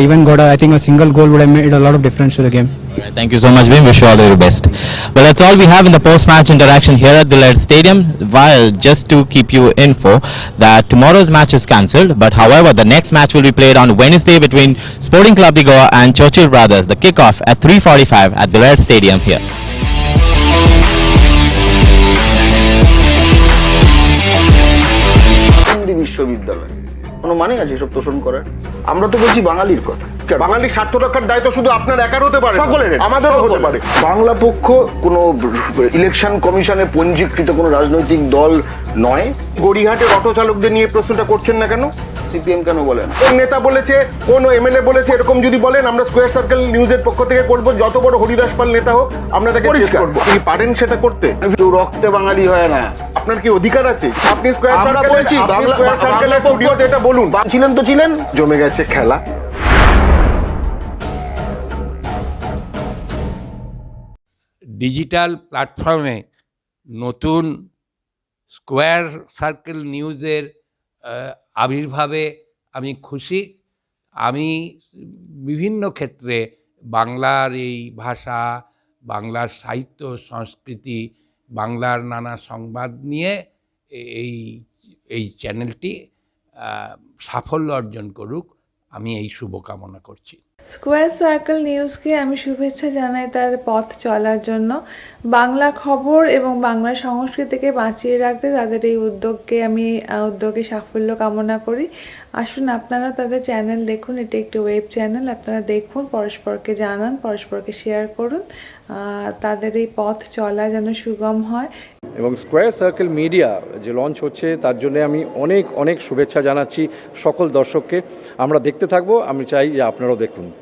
even got I think a single goal would have made a lot of difference to the game. Alright, thank you so much, Vim. Wish you all the very best. Well, that's all we have in the post-match interaction here at the LeagueSALGAOCAR Stadium. While just to keep you info that tomorrow's match is cancelled, but however the next match will be played on Wednesday between Sporting Club de Goa and Churchill Brothers. The kickoff at 3:45 at the LeagueSALGAOCAR Stadium here. বিশ্ববিদ্যালয় কোনো মানে আছে এসব তোষণ করার? আমরা তো বলছি বাঙালির কথা। বাঙালির স্বার্থ রক্ষার দায়িত্ব শুধু আপনার একার হতে পারে, সকলের, আমাদেরও হতে পারে। বাংলা পক্ষ কোনো ইলেকশন কমিশনে পঞ্জীকৃত কোনো রাজনৈতিক দল নয়। গড়িহাটের অটো চালকদের নিয়ে প্রশ্নটা করছেন না কেন? সিপিএম কেন বলেন? কোন নেতা বলেছে, কোন এমএলএ বলেছে, এরকম যদি বলেন আমরা স্কোয়ার সার্কেল নিউজের পক্ষ থেকে করব। যত বড় হরিদাস পাল নেতা হোক, আমরা তাকে টেস্ট করব। আপনি পারেন সেটা করতে? কেউ রক্তে বাঙালি হয় না। আপনার কি অধিকার আছে? আপনি স্কোয়ার সার্কেলের স্টুডিওতে এটা বলুন। ছিলেন তো ছিলেন, জমে গেছে খেলা। ডিজিটাল প্ল্যাটফর্মে নতুন স্কোয়ার সার্কেল নিউজের আবির্ভাবে আমি খুশি। আমি বিভিন্ন ক্ষেত্রে বাংলার এই ভাষা, বাংলার সাহিত্য সংস্কৃতি, বাংলার নানা সংবাদ নিয়ে এই চ্যানেলটি সাফল্য অর্জন করুক, আমি এই শুভকামনা করছি। স্কোয়ার সার্কেল নিউজকে আমি শুভেচ্ছা জানাই তার পথ চলার জন্য। বাংলা খবর এবং বাংলা সংস্কৃতিকে বাঁচিয়ে রাখতে তাদের এই উদ্যোগে সাফল্য কামনা করি। আসুন আপনারা তাদের চ্যানেল দেখুন, এটি একটি ওয়েব চ্যানেল, আপনারা দেখুন, পরস্পরকে জানান, পরস্পরকে শেয়ার করুন, তাদের এই পথ চলা যেন সুগম হয়। এবং স্কোয়ার সার্কেল মিডিয়া যে লঞ্চ হচ্ছে তার জন্য আমি অনেক অনেক শুভেচ্ছা জানাচ্ছি সকল দর্শককে। আমরা দেখতে থাকবো, আমি চাই যে আপনারাও দেখুন।